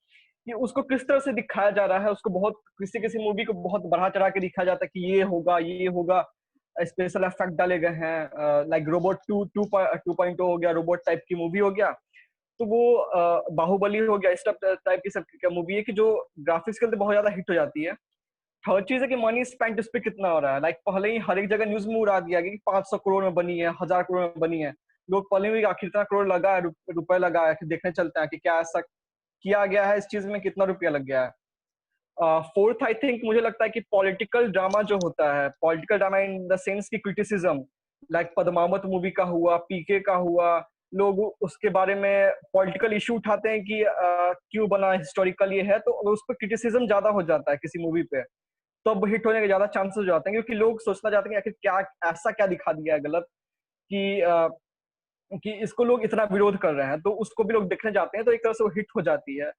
कि उसको किस तरह से दिखाया जा रहा है. उसको बहुत किसी मूवी को बहुत बढ़ा चढ़ा के दिखाया जाता है कि ये होगा, स्पेशल इफेक्ट डाले गए हैं. लाइक रोबोट 2.0 हो गया, रोबोट टाइप की मूवी हो गया, तो वो बाहुबली हो गया, इस टाइप की सब मूवी है कि जो ग्राफिक्स के लिए बहुत ज्यादा हिट हो जाती है. थर्ड चीज है कि मनी स्पेंड इस पे कितना हो रहा है. लाइक पहले ही हर एक जगह न्यूज में उड़ा दिया गया कि 500 करोड़ में बनी है, 1000 करोड़ में बनी है. लोग पहले भी आखिर इतना करोड़ लगा है, रुपए लगा है, देखने चलते हैं कि क्या ऐसा किया गया है, इस चीज में कितना रुपया लग गया है. फोर्थ आई थिंक मुझे लगता है कि पॉलिटिकल ड्रामा जो होता है, political drama in the sense की क्रिटिसिज्म, लाइक पद्मावत मूवी का हुआ, पीके का हुआ, लोग उसके बारे में पॉलिटिकल इशू उठाते हैं कि क्यों बना, हिस्टोरिकल ये है, तो उस पर क्रिटिसिज्म ज्यादा हो जाता है किसी मूवी पे, तो अब हिट होने के ज्यादा चांसेस हो जाते हैं, क्योंकि लोग सोचना चाहते हैं कि आखिर क्या ऐसा क्या दिखा दिया है गलत कि इसको लोग इतना विरोध कर रहे हैं, तो उसको भी लोग देखने जाते हैं, तो एक तरह से वो हिट हो जाती है.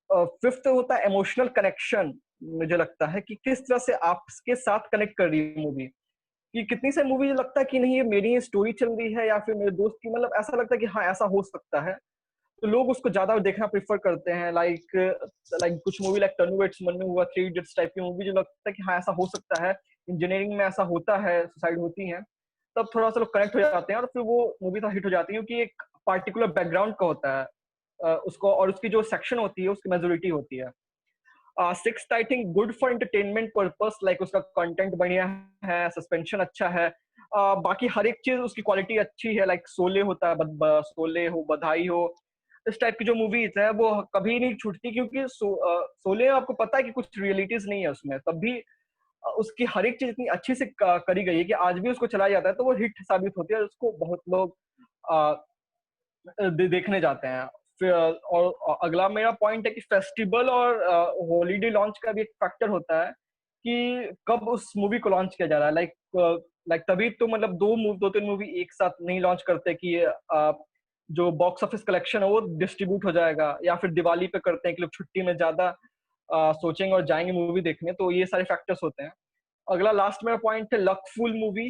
फिफ्थ होता है इमोशनल कनेक्शन. मुझे लगता है कि किस तरह से आपके साथ कनेक्ट कर रही है मूवी, कि कितनी सारी मूवी लगता है कि नहीं ये मेरी स्टोरी चल रही है या फिर मेरे दोस्त की, मतलब ऐसा लगता है कि हाँ ऐसा हो सकता है, तो लोग उसको ज्यादा देखना प्रेफर करते हैं। लाइक कुछ movie like Tannu weds Mannu हुआ, थ्री इडियट्स टाइप की मूवी, जो लगता है कि हाँ ऐसा हो सकता है, इंजीनियरिंग में ऐसा होता है, सुसाइड होती है, तब थोड़ा सा लोग कनेक्ट हो जाते हैं और फिर वो मूवी तो हिट हो जाती है, क्योंकि एक पार्टिकुलर बैकग्राउंड का होता है उसको, और उसकी जो सेक्शन होती है उसकी मेजोरिटी होती है। Sixth I think good for entertainment purpose, like उसका कंटेंट बढ़िया है, सस्पेंशन अच्छा है, बाकी हर एक चीज उसकी क्वालिटी अच्छी है। लाइक शोले होता है, शोले हो, बधाई हो, इस टाइप की जो मूवीज है वो कभी नहीं छूटती, क्योंकि शोले आपको पता है कि कुछ रियलिटीज नहीं है उसमें, तब भी उसकी हर एक चीज इतनी अच्छी से करी गई है कि आज भी उसको चलाया जाता है तो वो हिट साबित होती है और उसको बहुत लोग देखने जाते हैं। फिर और अगला मेरा पॉइंट है कि फेस्टिवल और हॉलीडे लॉन्च का भी एक फैक्टर होता है कि कब उस मूवी को लॉन्च किया जा रहा है। लाइक तभी तो मतलब दो तीन मूवी एक साथ नहीं लॉन्च करते कि जो बॉक्स ऑफिस कलेक्शन है वो डिस्ट्रीब्यूट हो जाएगा, या फिर दिवाली पे करते हैं कि लोग छुट्टी में ज्यादा सोचेंगे और जाएंगे मूवी देखने, तो ये सारे फैक्टर्स होते हैं। अगला लास्ट मेरा पॉइंट है लकफुल मूवी,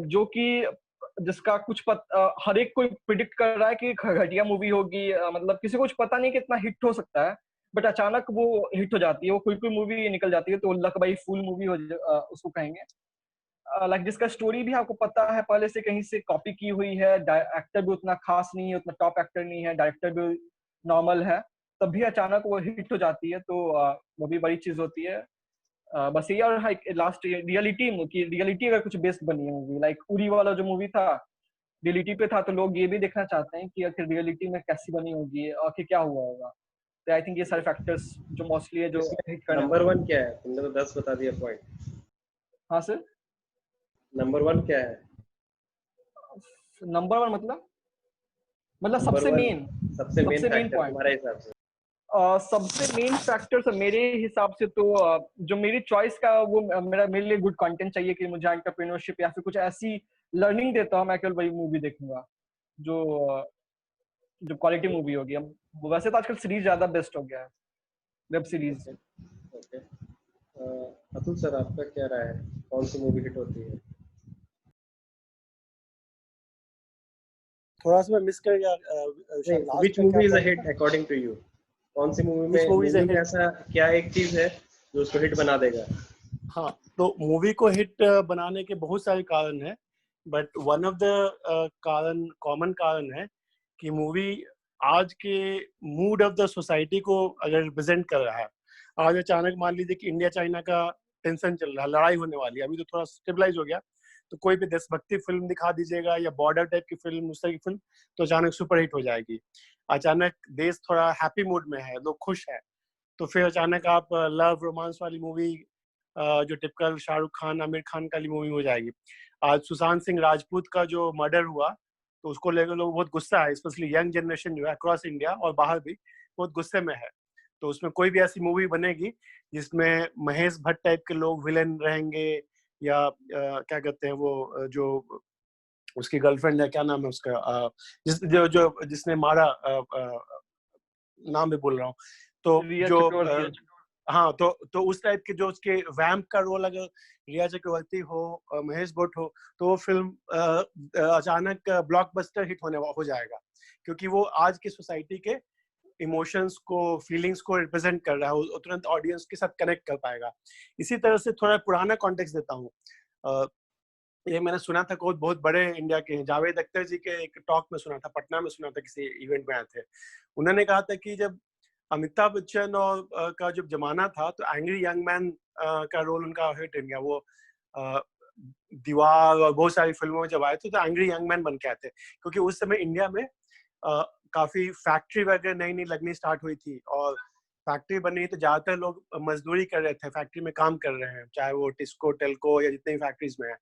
जो कि जिसका हर एक कोई प्रिडिक्ट कर रहा है कि घटिया मूवी होगी, मतलब किसी को कुछ पता नहीं कि इतना हिट हो सकता है, बट अचानक वो हिट हो जाती है, वो कोई मूवी निकल जाती है, तो लक बाई फुल मूवी उसको कहेंगे। लाइक जिसका स्टोरी भी आपको पता है पहले से कहीं से कॉपी की हुई है, एक्टर भी उतना खास नहीं है, उतना टॉप एक्टर नहीं है, डायरेक्टर भी नॉर्मल है, तब भी अचानक वो हिट हो जाती है, तो वो भी बड़ी चीज होती है। बस ये, और लास्ट रियलिटी अगर कुछ बेस्ड बनी है मूवी, लाइक उरी वाला जो मूवी था रियलिटी पे था, तो लोग ये भी देखना चाहते हैं कि आखिर रियलिटी में कैसी बनी होगी, आखिर क्या हुआ होगा। तो आई थिंक ये सारे फैक्टर्स जो मोस्टली है जो हिट करने नंबर 1 क्या है? तुमने तो 10 बता दिया पॉइंट। हाँ सर, नंबर 1 क्या है? नंबर 1 मतलब सबसे मेन फैक्टर पॉइंट, तुम्हारे हिसाब से? सबसे मेन फैक्टर से मेरे हिसाब से तो जो मेरी चॉइस का वो मेरे लिए गुड कंटेंट चाहिए, कि मुझे एंटरप्रेन्योरशिप या फिर कुछ ऐसी लर्निंग देता हूँ, मैं केवल वही मूवी देखूंगा जो जो क्वालिटी मूवी होगी। वैसे तो आजकल सीरीज ज्यादा बेस्ट हो गया है, web series. Okay, Atul sir आपका क्या राय है, कौन सी मूवी हिट होती है? थोड़ा सा मैं मिस कर गया। Which movie is a hit according to you? कौन सी मूवी में ऐसा क्या एक चीज है जो उसको हिट बना देगा? हाँ, तो मूवी को हिट बनाने के बहुत सारे कारण हैं, but one of the common कारण है कि मूवी आज के मूड ऑफ द सोसाइटी को अगर रिप्रेजेंट कर रहा है। आज अचानक मान लीजिए कि इंडिया चाइना का टेंशन चल रहा है, लड़ाई होने वाली है, अभी तो थोड़ा स्टेबलाइज हो गया, तो कोई भी देशभक्ति फिल्म दिखा दीजिएगा या बॉर्डर टाइप की फिल्म, उस तरह की फिल्म, तो अचानक सुपर हिट हो जाएगी। अचानक देश थोड़ा हैप्पी मूड में है, लोग खुश है, तो फिर अचानक आप लव रोमांस वाली मूवी, जो टिपिकल शाहरुख खान आमिर खान वाली मूवी हो जाएगी। आज सुशांत सिंह राजपूत का जो मर्डर हुआ, तो उसको लेकर लोग बहुत गुस्सा है, स्पेशली यंग जनरेशन जो है अक्रॉस इंडिया और बाहर भी बहुत गुस्से में है। तो उसमें कोई भी ऐसी मूवी बनेगी जिसमें महेश भट्ट टाइप के लोग विलेन रहेंगे, या क्या कहते हैं वो जो उसकी गर्लफ्रेंड है, क्या नाम है उसका, जिसने मारा, नाम भी भूल रहा हूँ, तो जो हाँ, तो उस टाइप के जो उसके वैम्प का रोल अगर रिया चक्रवर्ती हो, महेश भट्ट हो, तो वो फिल्म अचानक ब्लॉकबस्टर हिट हो जाएगा, क्योंकि वो आज की सोसाइटी के इमोशंस को, फीलिंग्स को रिप्रेजेंट कर रहा है, वो तुरंत ऑडियंस के साथ कनेक्ट कर पाएगा। इसी तरह से थोड़ा पुराना कॉन्टेक्स्ट देता हूँ, ये मैंने सुना था, बहुत बड़े इंडिया के जावेद अख्तर जी के एक टॉक में सुना था, पटना में सुना था, किसी इवेंट में आए थे, उन्होंने कहा था कि जब अमिताभ बच्चन और का जब जमाना था, तो एंग्री यंग मैन का रोल उनका हिट हो गया। वो दीवार और बहुत सारी फिल्मों में जब आए थे, तो एंग्री यंग मैन बन के आए थे, क्योंकि उस समय इंडिया में काफी फैक्ट्री वगैरह नई नई लगनी स्टार्ट हुई थी, और फैक्ट्री बन रही तो ज्यादातर लोग मजदूरी कर रहे थे, फैक्ट्री में काम कर रहे हैं, चाहे वो टिस्को, टेल्को या जितने भी फैक्ट्रीज में है।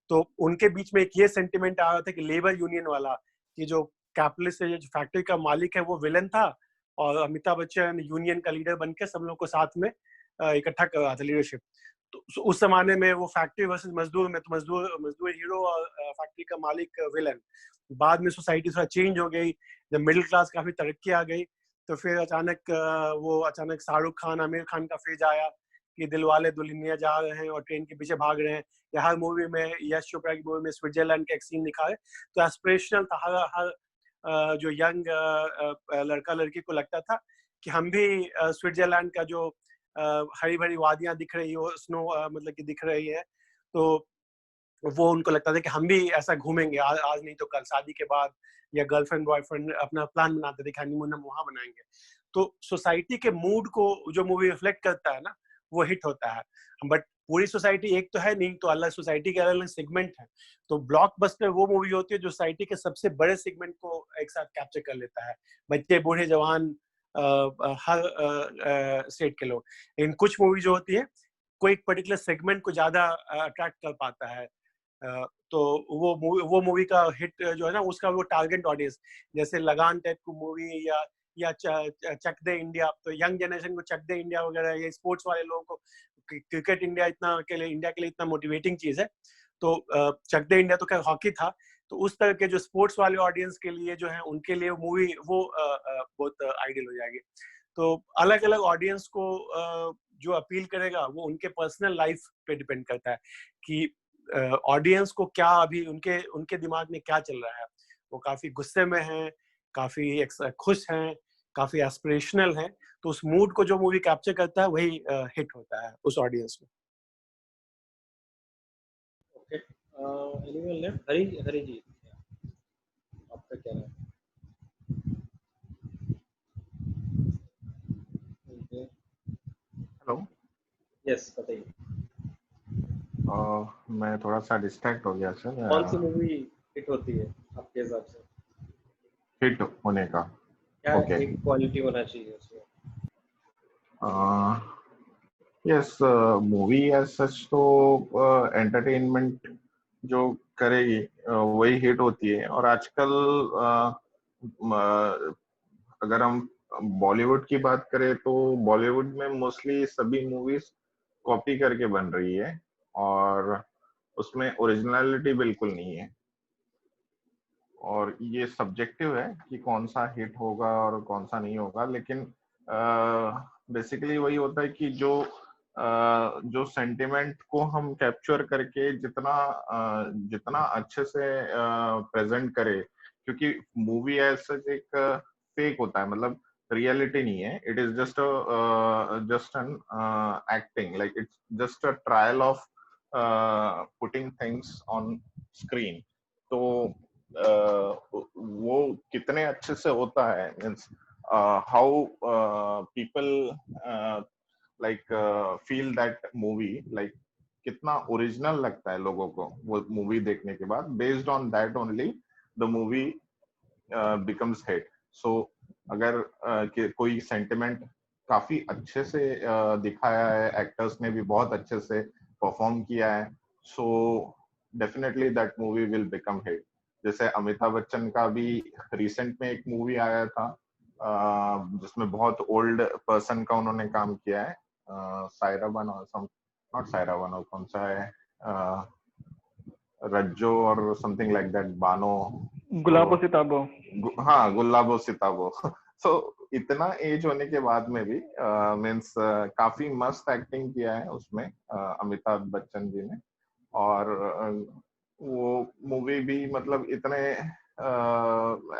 तो उनके बीच में एक ये सेंटिमेंट आ रहा था कि लेबर यूनियन वाला, कि जो कैपिटलिस्ट जो फैक्ट्री का मालिक है वो विलन था, और अमिताभ बच्चन यूनियन का लीडर बनकर सब लोग को साथ में इकट्ठा कर रहा था, लीडरशिप। तो उस जमाने में वो फैक्ट्री वर्सेस मजदूर में, तो मजदूर हीरो और फैक्ट्री का मालिक विलन। बाद में सोसाइटी थोड़ा चेंज हो गई, जब मिडिल क्लास काफी तरक्की आ गई, तो फिर अचानक शाहरुख खान आमिर खान का फेज आया कि दिलवाले दुल्हनिया जा रहे हैं और ट्रेन के पीछे भाग रहे हैं, या हर मूवी में, यश चोपड़ा की मूवी में स्विट्जरलैंड का एक सीन दिखा है, तो एस्पिरेशनल था, हर जो यंग लड़का लड़की को लगता था कि हम भी स्विट्जरलैंड का जो हरी भरी वादियां दिख रही हो, स्नो मतलब कि दिख रही है, तो वो उनको लगता था कि हम भी ऐसा घूमेंगे, आज नहीं तो कल, शादी के बाद, या गर्लफ्रेंड बॉयफ्रेंड अपना प्लान बनाते थे कि हनीमून हम वहां बनाएंगे। तो सोसाइटी के मूड को जो मूवी रिफ्लेक्ट करता है ना, वो हिट होता है। बट पूरी सोसाइटी एक तो है नहीं, तो अलग सोसाइटी के अलग अलग सेगमेंट है। तो ब्लॉकबस्टर वो मूवी होती है जो सोसाइटी के सबसे बड़े सेगमेंट को एक साथ कैप्चर कर लेता है, बच्चे बूढ़े जवान, हर स्टेट के लोग। लेकिन कुछ मूवी जो होती है कोई एक पर्टिकुलर सेगमेंट को ज्यादा अट्रैक्ट कर पाता है, तो वो मूवी का हिट जो है ना, उसका वो टारगेट ऑडियंस, जैसे लगान टाइप की मूवी या चक दे इंडिया, तो यंग जनरेशन को चक दे इंडिया वगैरह, या स्पोर्ट्स वाले लोगों को क्रिकेट इंडिया इंडिया के लिए इतना मोटिवेटिंग चीज है। तो चक दे इंडिया तो खैर हॉकी था, तो उस तरह के जो स्पोर्ट्स वाले ऑडियंस के लिए जो है, उनके लिए मूवी वो बहुत आइडियल हो जाएगी। तो अलग अलग ऑडियंस को जो अपील करेगा वो उनके पर्सनल लाइफ पे डिपेंड करता है कि ऑडियंस को क्या अभी उनके दिमाग में क्या चल रहा है। वो काफी गुस्से में हैं, काफी खुश हैं, काफी एस्पिरेशनल हैं, तो उस मूड को जो मूवी कैप्चर करता है वही हिट होता है उस ऑडियंस में। Okay, anyone left? Hari ji, आपका क्या है? हेलो। यस, बताइए। मैं थोड़ा सा डिस्ट्रैक्ट हो गया सर। कौन सी मूवी हिट होती है आपके हिसाब से? हिट होने का क्या ओके। एक क्वालिटी होना चाहिए उसमें? यस, मूवी एज सच तो एंटरटेनमेंट जो करेगी वही हिट होती है। और आजकल अगर हम बॉलीवुड की बात करें तो बॉलीवुड में मोस्टली सभी मूवीज कॉपी करके बन रही है और उसमें ओरिजिनलिटी बिल्कुल नहीं है। और ये सब्जेक्टिव है कि कौन सा हिट होगा और कौन सा नहीं होगा, लेकिन बेसिकली वही होता है कि जो सेंटिमेंट को हम कैप्चर करके जितना अच्छे से प्रेजेंट करे, क्योंकि मूवी एज सच एक फेक होता है, मतलब रियलिटी नहीं है। It is just an acting, like it's just a trial of putting things on screen. तो वो कितने अच्छे से होता है, means how people like feel that movie, like कितना ओरिजिनल लगता है लोगों को वो मूवी देखने के बाद। Based on that only the movie becomes hit. So अगर कोई सेंटिमेंट काफी अच्छे से दिखाया है, एक्टर्स ने भी बहुत अच्छे से परफॉर्म किया है, so definitely that movie will become hit. जैसे अमिताभ बच्चन का भी रिसेंट में एक मूवी आया था जिसमें बहुत ओल्ड पर्सन का उन्होंने काम किया है, सायरा बानो, नॉट सायरा बानो, कौन सा है, रज्जो और समथिंग लाइक दैट, बानो, गुलाबो सिताबो। हाँ, गुलाबो सिताबो। सो इतना एज होने के बाद में भी मीन्स काफी मस्त एक्टिंग किया है उसमें अमिताभ बच्चन जी ने। और वो मूवी भी मतलब इतने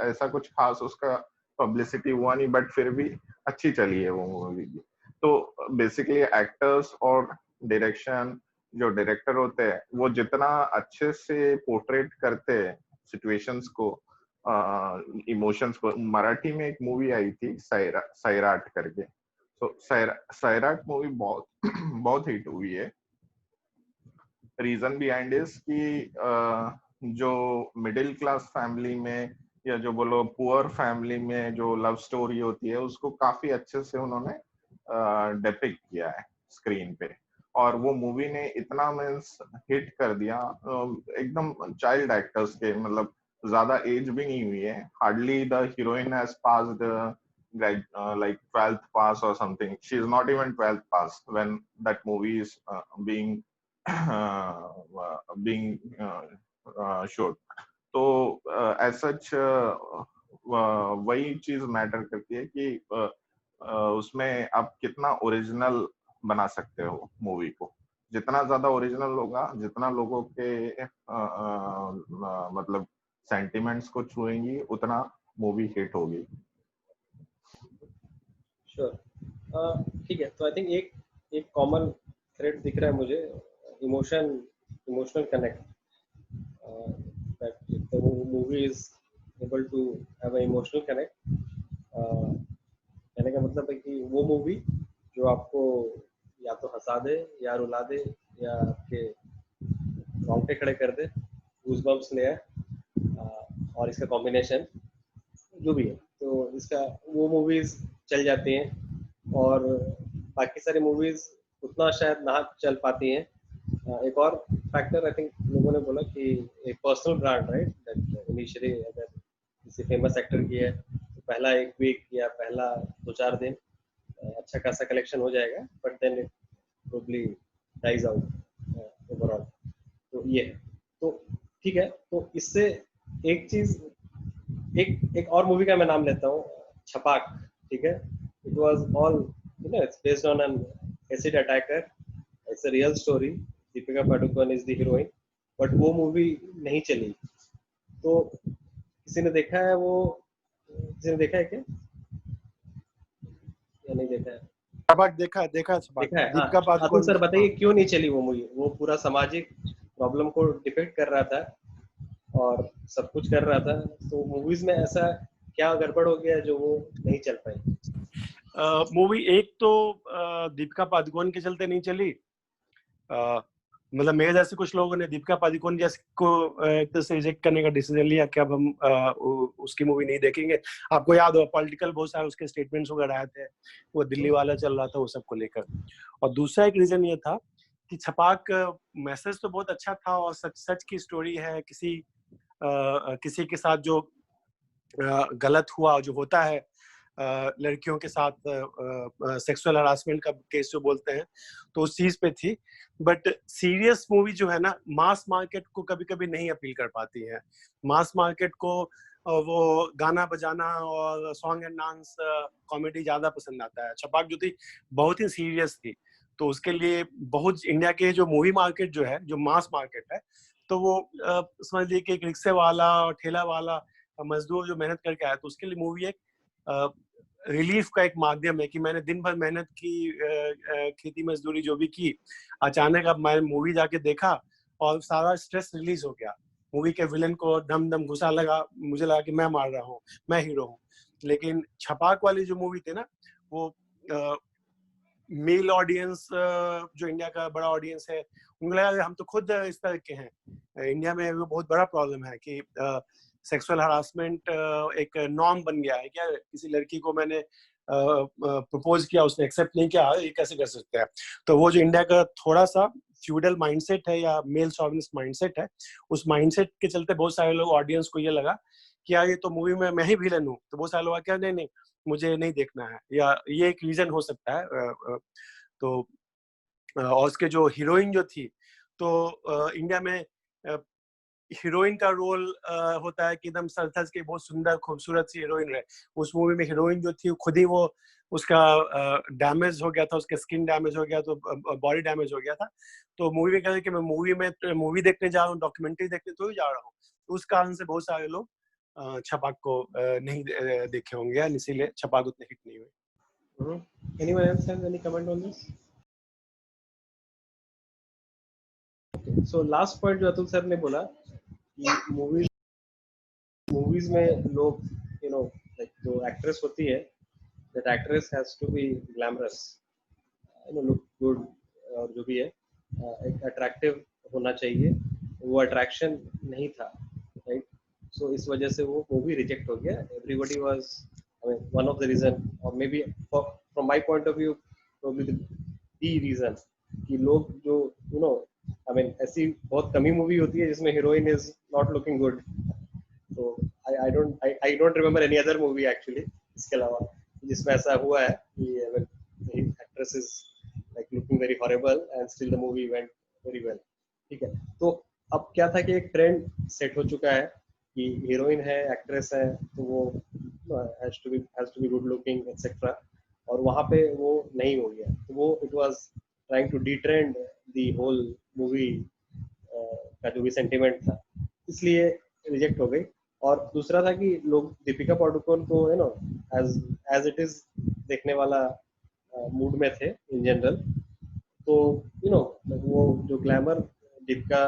ऐसा कुछ खास उसका पब्लिसिटी हुआ नहीं, बट फिर भी अच्छी चली है वो मूवी भी। तो बेसिकली एक्टर्स और डायरेक्शन, जो डायरेक्टर होते हैं वो जितना अच्छे से पोर्ट्रेट करते हैं सिचुएशंस को, इमोशंस को। मराठी में एक मूवी आई थी सैराट करके, तो सैराट मूवी बहुत बहुत हिट हुई है। रीजन बिहाइंड इज कि जो मिडिल क्लास फैमिली में या जो बोलो पुअर फैमिली में जो लव स्टोरी होती है उसको काफी अच्छे से उन्होंने डिपिक्ट किया है स्क्रीन पे। और वो मूवी ने इतना मीन्स हिट कर दिया, एकदम चाइल्ड एक्टर्स के, मतलब ज्यादा एज भी नहीं हुई है, hardly the heroine has passed like 12th pass or something. She is not even 12th pass when that movie is being showed. तो as such वही चीज मैटर करती है कि उसमें आप कितना ओरिजिनल बना सकते हो मूवी को। जितना ज्यादा ओरिजिनल होगा, जितना लोगों के मतलब सेंटिमेंट्स को छुएंगी, उतना मूवी हिट होगी। श्योर, ठीक है। तो आई थिंक एक कॉमन थ्रेड दिख रहा है मुझे, emotional connect, that if the movie is able to have an emotional connect, कहने का मतलब है कि वो मूवी जो आपको या तो हंसा दे या रुला दे या आपके रोंगटे खड़े कर दे, गूज़बम्प्स ले आए, और इसका कॉम्बिनेशन जो भी है, तो इसका वो मूवीज चल जाती हैं, और बाकी सारी मूवीज उतना शायद ना चल पाती हैं। एक और फैक्टर आई थिंक लोगों ने बोला कि एक personal brand, right, that initially अगर किसी फेमस एक्टर की है तो पहला एक वीक या पहला 2-4 दिन अच्छा खासा कलेक्शन हो जाएगा, but then it probably dies out overall. तो ये है, तो ठीक है। तो इससे एक चीज, एक और मूवी का मैं नाम लेता हूँ, छपाक, ठीक है। It was all it's based on an acid attacker, it's a real story, Deepika Padukone is the heroine, but वो मूवी नहीं चली। तो किसी ने देखा है वो, किसी ने देखा है क्या या नहीं देखा है? छपाक देखा है देखा है। दीपिका अतुल पादुकोण। सर बताइए क्यों नहीं चली वो मूवी? वो पूरा सामाजिक प्रॉब्लम को डिपिक्ट कर रहा था और सब कुछ कर रहा था, तो मूवीज में ऐसा क्या गड़बड़ हो गया जो वो नहीं चल पाई? मूवी एक तो दीपिका पादुकोण के चलते नहीं चली, मतलब मेरे जैसे कुछ लोगों ने दीपिका पादुकोण जैसे को एक तरह से रिजेक्ट करने का डिसीजन लिया कि अब हम उसकी मूवी नहीं देखेंगे। आपको याद हो पॉलिटिकल बहुत सारे उसके स्टेटमेंट्स वगैरह आए थे, वो दिल्ली वाला चल रहा था, वो सबको लेकर। और दूसरा एक रीजन ये था कि छपाक मैसेज तो बहुत अच्छा था और सच की स्टोरी है, किसी के साथ जो गलत हुआ, जो होता है लड़कियों के साथ सेक्सुअल हरासमेंट का केस जो बोलते हैं, तो उस चीज पे थी। बट सीरियस मूवी जो है ना, मास मार्केट को कभी कभी नहीं अपील कर पाती है। मास मार्केट को वो गाना बजाना और सॉन्ग एंड डांस कॉमेडी ज्यादा पसंद आता है। छपाक जो थी बहुत ही सीरियस थी, तो उसके लिए बहुत इंडिया के जो मूवी मार्केट जो है, जो मास मार्केट है, तो वो समझ लीजिए कि एक रिक्शे वाला और ठेला वाला मजदूर जो मेहनत करके आया, तो उसके लिए मूवी एक रिलीफ का एक माध्यम है कि मैंने दिन भर मेहनत की, खेती मजदूरी जो भी की, अचानक अब मैं मूवी जाके देखा और सारा स्ट्रेस रिलीज हो गया। मूवी के विलन को दम दम गुस्सा लगा, मुझे लगा कि मैं मार रहा हूँ, मैं हीरो हूँ। लेकिन छपाक वाली जो मूवी थी ना, वो मेल ऑडियंस, जो इंडिया का बड़ा ऑडियंस है, उनको लगा हम तो खुद इस तरह के हैं। इंडिया में वो बहुत बड़ा प्रॉब्लम है कि सेक्सुअल हरासमेंट एक नॉर्म बन गया है। क्या किसी लड़की को मैंने प्रपोज किया, उसने एक्सेप्ट नहीं किया, ये कैसे कर सकते हैं? तो वो जो इंडिया का थोड़ा सा फ्यूडल माइंडसेट है या मेल शॉविनिस्ट माइंडसेट है, उस माइंडसेट के चलते बहुत सारे लोग, ऑडियंस को ये लगा कि यार ये तो मूवी में मैं ही विलन हूँ, तो बहुत सारे लोग क्या नहीं मुझे नहीं देखना है, या ये एक रीजन हो सकता है। तो और उसके जो हीरोइन जो थी, तो इंडिया में हीरोइन का रोल होता है कि एकदम सज के बहुत सुंदर खूबसूरत सी हीरोइन रहे। उस मूवी में हीरोइन जो थी खुद ही वो उसका डैमेज हो गया था, उसका स्किन डैमेज हो गया, तो बॉडी डैमेज हो गया था। तो मूवी में कहा कि मैं मूवी देखने जा रहा हूँ, डॉक्यूमेंट्री देखने तो ही जा रहा हूँ। उस कारण से बहुत सारे लोग छपाक को नहीं देखे होंगे, इसीलिए छपाक उतने हिट नहीं हुए। Anyone else have any comment on this? Okay, so last point जो अतुल सर ने बोला कि मूवीज में लोग like जो एक्ट्रेस होती है, that actress has to be glamorous, look good, और जो भी है एक अट्रैक्टिव होना चाहिए। वो अट्रैक्शन नहीं था, राइट? सो इस वजह से वो मूवी रिजेक्ट हो गया। Everybody was, I mean, one of the reason, or maybe from my point of view, probably the reason कि लोग जो I mean, ऐसी बहुत कमी मूवी होती है जिसमें heroine is not looking good. So I don't remember any other movie actually इसके अलावा जिसमें ऐसा हुआ है कि I mean, the actress is like looking very horrible and still the movie went very well. ठीक है, तो अब क्या था कि एक ट्रेंड सेट हो चुका है कि हीरोइन है, एक्ट्रेस है, तो वो has to be good looking etc. और वहाँ पे वो नहीं हो गया, तो वो it was trying to detrend the whole movie का जो भी सेंटिमेंट था, इसलिए रिजेक्ट हो गई। और दूसरा था कि लोग दीपिका पादुकोण को एज एज इट इज देखने वाला मूड में थे इन जनरल। तो वो जो glamour Deepika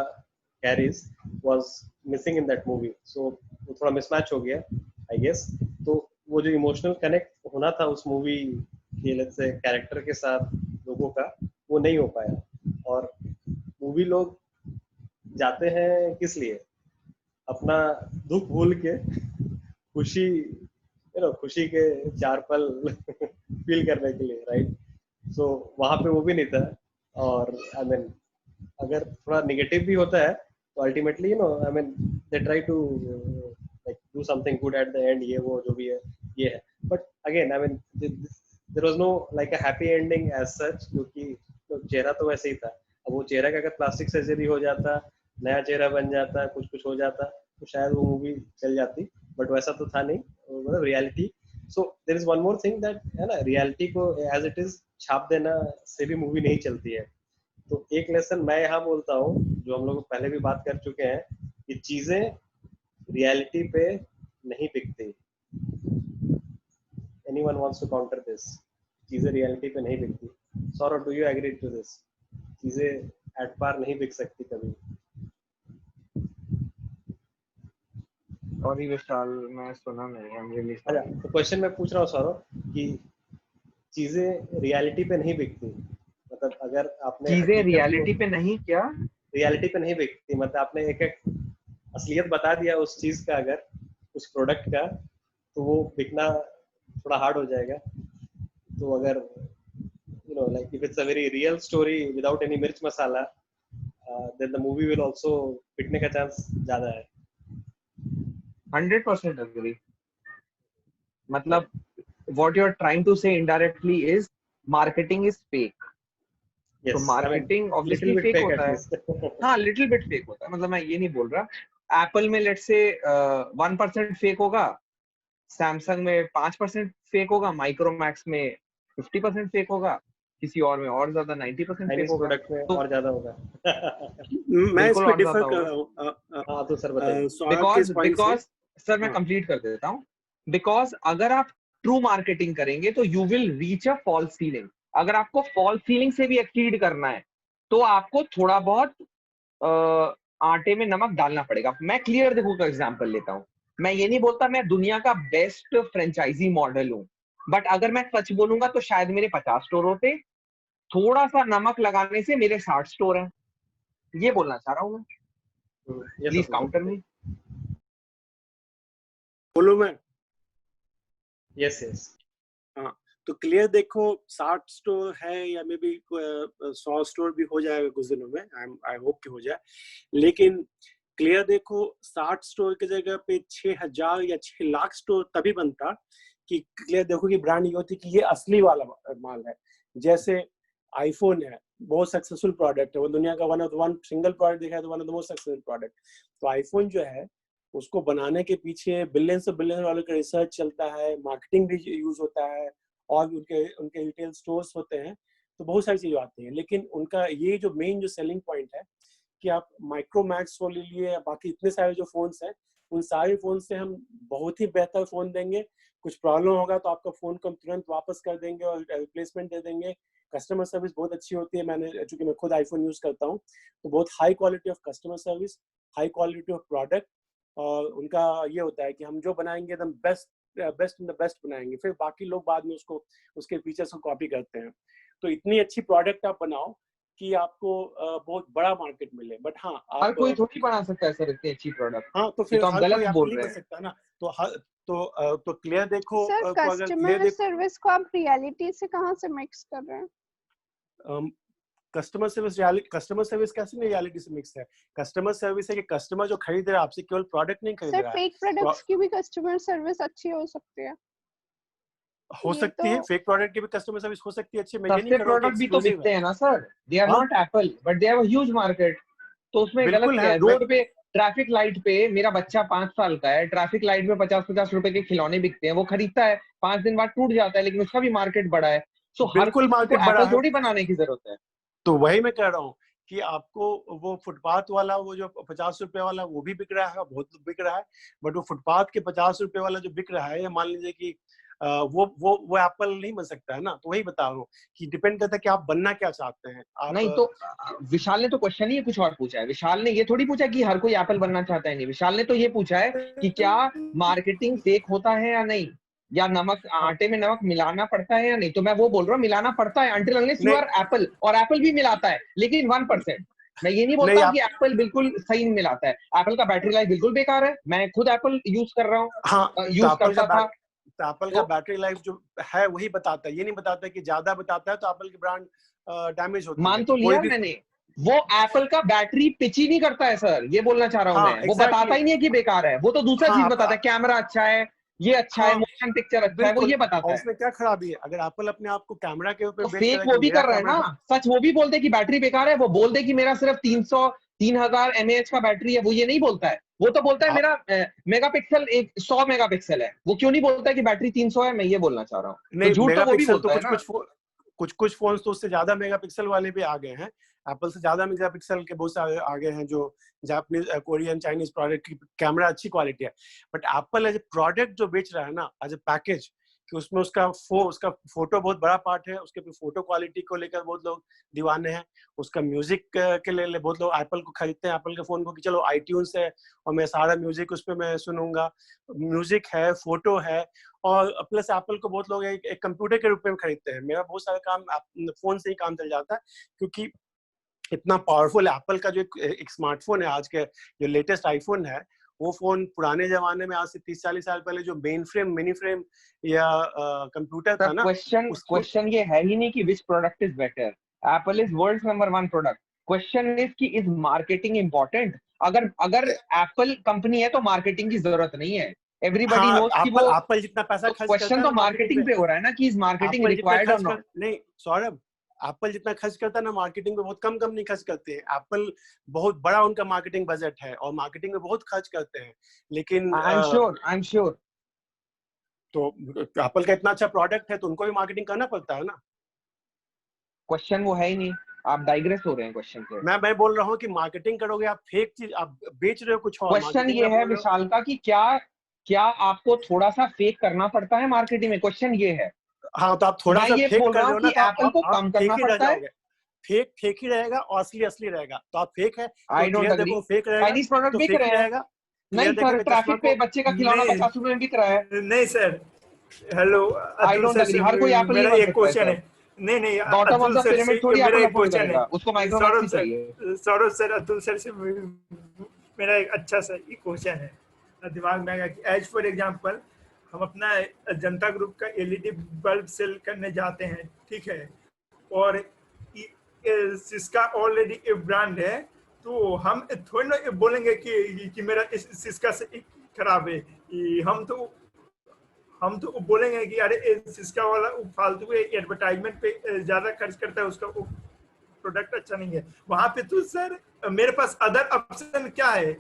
carries was missing in that movie, so वो थोड़ा मिसमैच हो गया आई गेस। तो वो जो इमोशनल कनेक्ट होना था उस मूवी के लेट्स से कैरेक्टर के साथ लोगों का, वो नहीं हो पाया। और मूवी लोग जाते हैं किस लिए? अपना दुख भूल के खुशी खुशी के 4 पल फील करने के लिए, राइट? सो वहां पे वो भी नहीं था। और आई मीन अगर थोड़ा नेगेटिव भी होता है तो ultimately I mean they try to like do something good at the end, ये वो जो भी है ये है। But again I mean there was no like a happy ending as such, क्योंकि चेहरा तो वैसे ही था। अब वो चेहरा का अगर प्लास्टिक सर्जरी हो जाता, नया चेहरा बन जाता, कुछ कुछ हो जाता, तो शायद वो मूवी चल जाती, बट वैसा तो था नहीं, मतलब reality. So there is one more thing that है ना, रियलिटी को एज इट इज छाप देना से भी मूवी नहीं चलती है। तो एक लेसन मैं यहाँ बोलता हूँ, जो हम लोग पहले भी बात कर चुके हैं, कि चीजें रियलिटी पे नहीं बिकती। Anyone wants to counter this? चीजें रियलिटी पे नहीं बिकती। Saurabh, do you agree to this? चीजें एट पार नहीं बिक सकती कभी। सॉरी विशाल, मैं सुना नहीं, आई एम रियली अच्छा, सॉरी। तो क्वेश्चन मैं पूछ रहा हूँ सौरभ कि चीजें रियलिटी पे नहीं बिकती, मतलब अगर आपने चीजें रियलिटी पे नहीं क्या? रियलिटी पे नहीं बिकती मतलब आपने एक एक असलियत बता दिया उस चीज का, अगर उस प्रोडक्ट का, तो वो बिकना थोड़ा हार्ड हो जाएगा। तो अगर like if it's a very real story without any मिर्च मसाला, then the movie will also बिकने का चांस ज्यादा है। 100% agree. मतलब what you're trying to say indirectly is marketing is fake. Yes, तो marketing obviously little bit fake fake होता at है। least। हाँ, little bit fake होता है, मतलब मैं ये नहीं बोल रहा। Apple में let's say 1% fake होगा, Samsung में 5% fake होगा, Micromax में 50% fake होगा, किसी और में और ज्यादा 90% fake चाइनीज होगा। प्रोडक्ट में तो और ज्यादा होगा। मैं इस बिल्कुल पे और डिफर ज्यादा कर होगा। रहा हूँ हाँ तो सर बताइए। सौरभ के इस पॉइंट से। सर मैं हाँ। कंप्लीट कर देता हूँ। बिकॉज अगर आप ट्रू मार्केटिंग करेंगे तो you will reach a false ceiling. अगर आपको फॉल्स सीलिंग से भी एक्सीड करना है तो आपको थोड़ा बहुत आटे में नमक डालना पड़ेगा। मैं क्लियर देखो का एग्जांपल लेता हूँ। मैं ये नहीं बोलता मैं दुनिया का बेस्ट फ्रेंचाइजी मॉडल हूँ, बट अगर मैं सच बोलूंगा तो शायद मेरे 50 स्टोर होते। थोड़ा सा नमक लगाने से मेरे 60 स्टोर हैं। ये बोलना चाह रहा हूँ मैं। प्लीज काउंटर मी। बोलो मैं। Yes yes. हाँ, तो क्लियर देखो 60 स्टोर है या मे बी 100 स्टोर भी हो जाएगा कुछ दिनों में, आई होप कि हो जाए। लेकिन क्लियर देखो 60 स्टोर की जगह पे 6000 या 6 लाख स्टोर तभी बनता कि क्लियर देखो कि ब्रांड ये होती कि ये असली वाला माल है। जैसे आईफोन है, बहुत सक्सेसफुल प्रोडक्ट है, वो दुनिया का वन सिंगल प्रोडक्ट देखा है तो one of the most successful product. तो आईफोन जो है उसको बनाने के पीछे बिलियन वालों का रिसर्च चलता है, मार्केटिंग भी यूज होता है, और उनके रिटेल स्टोर्स होते हैं, तो बहुत सारी चीजें आती हैं। लेकिन उनका ये जो मेन जो सेलिंग पॉइंट है कि आप माइक्रोमैक्स को ले लिए, बाकी इतने सारे जो फोन्स हैं, उन सारे फोन से हम बहुत ही बेहतर फोन देंगे। कुछ प्रॉब्लम होगा तो आपका फोन को हम तुरंत वापस कर देंगे और रिप्लेसमेंट दे देंगे। कस्टमर सर्विस बहुत अच्छी होती है। मैंने चूंकि मैं खुद आईफोन यूज करता हूँ, तो बहुत high quality of customer service, high quality of product. और उनका ये होता है कि हम जो बनाएंगे एकदम बेस्ट इन द बेस्ट बनाएंगे, फिर बाकी लोग बाद में उसके फीचर्स को कॉपी करते हैं। तो इतनी अच्छी प्रोडक्ट आप बनाओ कि आपको बहुत बड़ा मार्केट मिले। बट हाँ, हर कोई थोड़ी बना सकता है सर इतनी अच्छी प्रोडक्ट। हाँ, तो फिर तो हम हर गलत कोई आप बोल नहीं रहे कर हैं। सकता ना। तो क्लियर देखो सर, को अगर क्लियर कस्टमर सर्विस को आप रियलिटी से कहाँ से मिक्स कर रहे हैं? कस्टमर सर्विस कैसे नहीं रियलिटी से मिक्स है? कस्टमर सर्विस है कि कस्टमर जो खरीद रहा है आपसे केवल प्रोडक्ट नहीं खरीद सर, रहा है। फेक प्रोडक्ट्स की भी कस्टमर सर्विस अच्छी हो सकती है। हो ये सकती है, तो फेक प्रोडक्ट की भी कस्टमर सर्विस हो सकती है अच्छी। मैं ये नहीं सस्ते कर रहा हूँ कि प्रोडक्ट भी तो एक्सक्लूसिव बिकते है। हैं ना सर। दे आर हाँ, not Apple but they have a huge market. तो उसमें गलत बिल्कुल क्या है। है? रोड पे ट्रैफिक लाइट पे मेरा बच्चा 5 साल का है, ट्रैफिक लाइट में 50-50 रुपए के खिलौने बिकते हैं, वो खरीदता है, 5 दिन बाद टूट जाता है, लेकिन उसका भी मार्केट बड़ा है। सो हर बिल्कुल किसी को मार्केट बड़ा एप्पल है। थोड़ी बनाने की जरूरत है। तो वही मैं कह रहा हूँ कि आपको वो फुटपाथ वाला, वो जो 50 रुपए वाला वो भी बिक रहा है, बहुत बिक रहा है, बट वो फुटपाथ के 50 रुपए वाला जो बिक रहा है, या मान लीजिए कि वो एप्पल नहीं बन सकता है ना। तो वही बता रहा हूँ कि डिपेंड करता है कि आप बनना क्या चाहते हैं। आप नहीं तो विशाल ने तो क्वेश्चन ही कुछ और पूछा है। विशाल ने ये थोड़ी पूछा कि हर कोई एप्पल बनना चाहता है, नहीं। विशाल ने तो ये पूछा है कि क्या मार्केटिंग फेक होता है या नहीं, या नमक आटे में नमक मिलाना पड़ता है या नहीं। तो मैं वो बोल रहा हूँ मिलाना पड़ता है until unless you are Apple, और एप्पल भी मिलाता है लेकिन 1%। मैं ये नहीं बोलता कि एप्पल बिल्कुल सही मिलाता है। एप्पल का बैटरी लाइफ बिल्कुल बेकार है, मैं खुद एप्पल यूज कर रहा हूँ, हाँ, यूज करता था। तो एप्पल का बैटरी लाइफ जो है वही बताता है, ये नहीं बताता कि ज्यादा बताता है तो एप्पल की ब्रांड डैमेज होती है। मान तो लिया मैंने, वो एप्पल का बैटरी पिच ही नहीं करता है सर, ये बोलना चाह रहा हूँ मैं। वो बताता ही नहीं है कि बेकार है, वो तो दूसरा चीज बताता है, कैमरा अच्छा है, ये अच्छा है, मोशन पिक्चर अच्छा है, वो ये बताता है। उसमें क्या खराबी है? अगर एप्पल अपने आप को कैमरा के ऊपर तो फेक वो भी कर रहा है ना, सच वो भी बोलते कि बैटरी बेकार है। वो बोल दे कि मेरा सिर्फ 3000 mAh का बैटरी है, वो ये नहीं बोलता है। वो तो बोलता है मेरा मेगापिक्सल 100 मेगापिक्सल है। वो क्यों नहीं बोलता है कि बैटरी 300 है? मैं ये बोलना चाह रहा हूँ। तो झूठ तो वो भी बोलता है ना। कुछ फोन तो उससे ज्यादा मेगापिक्सल वाले भी आ गए हैं। एप्पल से ज्यादा मेगापिक्सल के बहुत सारे आ गए हैं जो जापानीज, कोरियन, चाइनीज प्रोडक्ट की कैमरा अच्छी क्वालिटी है। But Apple as a product जो बेच रहा है ना, एज ए पैकेज, कि उसमें उसका फोटो बहुत बड़ा पार्ट है, उसके फोटो क्वालिटी को लेकर बहुत लोग दीवाने हैं, उसका म्यूजिक के लिए बहुत लोग एप्पल को खरीदते हैं, एप्पल के फोन को, कि चलो आईट्यून्स है और मैं सारा म्यूजिक उस पर मैं सुनूंगा। म्यूजिक है, फोटो है, और प्लस एप्पल को बहुत लोग एक कंप्यूटर के रूप में खरीदते हैं। मेरा बहुत सारा काम फोन से ही काम चल जाता है, क्योंकि इतना पावरफुल एप्पल का जो एक स्मार्टफोन है, आज के जो लेटेस्ट आईफोन है, वो फोन पुराने जमाने में आज से 30-40 साल पहले जो मेन फ्रेम, मिनी फ्रेम या कंप्यूटर था ना। क्वेश्चन ये है ही नहीं कि which product is better. Apple is world number 1 product. Question is कि इज मार्केटिंग इंपॉर्टेंट। अगर एप्पल कंपनी है तो मार्केटिंग की जरूरत नहीं है। एवरीबॉडी नोस कि वो एप्पल जितना पैसा खर्च करता है, क्वेश्चन तो मार्केटिंग पे हो रहा है ना कि इज मार्केटिंग रिक्वायर्ड और नॉट। नहीं सौरभ, एप्पल जितना खर्च करता है ना मार्केटिंग पे, बहुत कम कंपनी खर्च करते हैं। एप्पल बहुत बड़ा उनका मार्केटिंग बजट है और मार्केटिंग में बहुत खर्च करते हैं, लेकिन आई एम श्योर तो एप्पल का इतना अच्छा प्रोडक्ट है तो उनको भी मार्केटिंग करना पड़ता है ना। क्वेश्चन वो है ही नहीं, आप डाइग्रेस हो रहे हैं क्वेश्चन से। मैं बोल रहा हूँ कि मार्केटिंग करोगे आप, फेक चीज आप बेच रहे हो कुछ और। क्वेश्चन ये है विशाल का कि क्या आपको थोड़ा सा फेक करना पड़ता है मार्केटिंग में? क्वेश्चन ये है। हाँ, तो आप थोड़ा सा फेक कर रहे हो ना, तो एप्पल को कम करना पड़ता है। फेक ही रहेगा और असली रहेगा। तो आप फेक है, आई डोंट एग्री। फेक रहेगा, चाइनीज प्रोडक्ट बिक रहे हैं। नहीं सर, ट्रैफिक पे बच्चे का खिलौना 50 रुपए में बिक रहा है। नहीं sir, hello, I don't agree. हर कोई एप्पल मेरा एक क्वेश्चन है। नहीं बॉटम ऑफ द पिरामिड थोड़ी मेरा एप्पल एक अफोर्ड क्वेश्चन करेगा, है। उसको माइक्रोमैक्स चाहिए। सौरभ सर, अतुल सर से मेरा एक अच्छा सा एक क्वेश्चन है, दिमाग में आया कि एज फॉर एग्जांपल हम अपना जनता ग्रुप का एलईडी बल्ब सेल करने जाते हैं, ठीक है, और सिस्का ऑलरेडी एक ब्रांड है, तो हम थोड़ी ना बोलेंगे कि मेरा सिस्का से खराब है। हम तो बोलेंगे कि अरे सिस्का वाला फालतू एडवर्टाइजमेंट पे ज्यादा खर्च करता है, उसका प्रोडक्ट अच्छा नहीं है। वहां पे तो सर मेरे पास अदर ऑप्शन क्या है?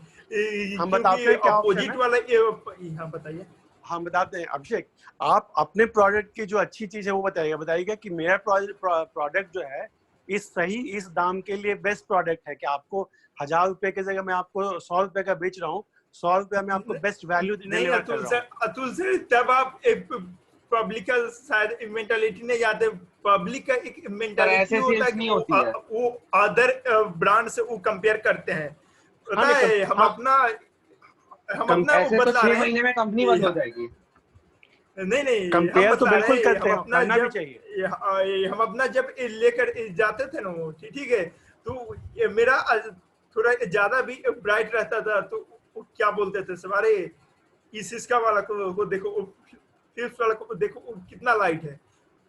हम बताते हैं क्या अपोजिट वाला हाँ बताइए। हम बताते हैं अभिषेक, आप अपने प्रोडक्ट की जो अच्छी चीज है वो बताइएगा कि मेरा प्रोडक्ट जो है इस दाम के लिए बेस्ट प्रोडक्ट है, कि आपको 1000 रुपए की जगह मैं आपको 100 रुपए का बेच रहा हूँ, 100 रुपए में आपको बेस्ट वैल्यू नहीं अतुल सर, तब आप एक पब्लिक का शायद मेंटालिटी नहीं आते। पब्लिक का एक मेंटालिटी होता है कि वो अदर ब्रांड से वो कंपेयर करते हैं। पता है, हम अपना ऐसे तो 6 महीने में कंपनी बंद हो जाएगी। नहीं कंपेयर तो बिल्कुल करते हैं, करना भी चाहिए। हम अपना जब लेकर जाते थे ना, ठीक है, तो मेरा थोड़ा ज्यादा भी ब्राइट रहता था, तो क्या बोलते थे सवारे, इस इसका वाला को देखो, फिल्म्स वाला को देखो कितना लाइट है,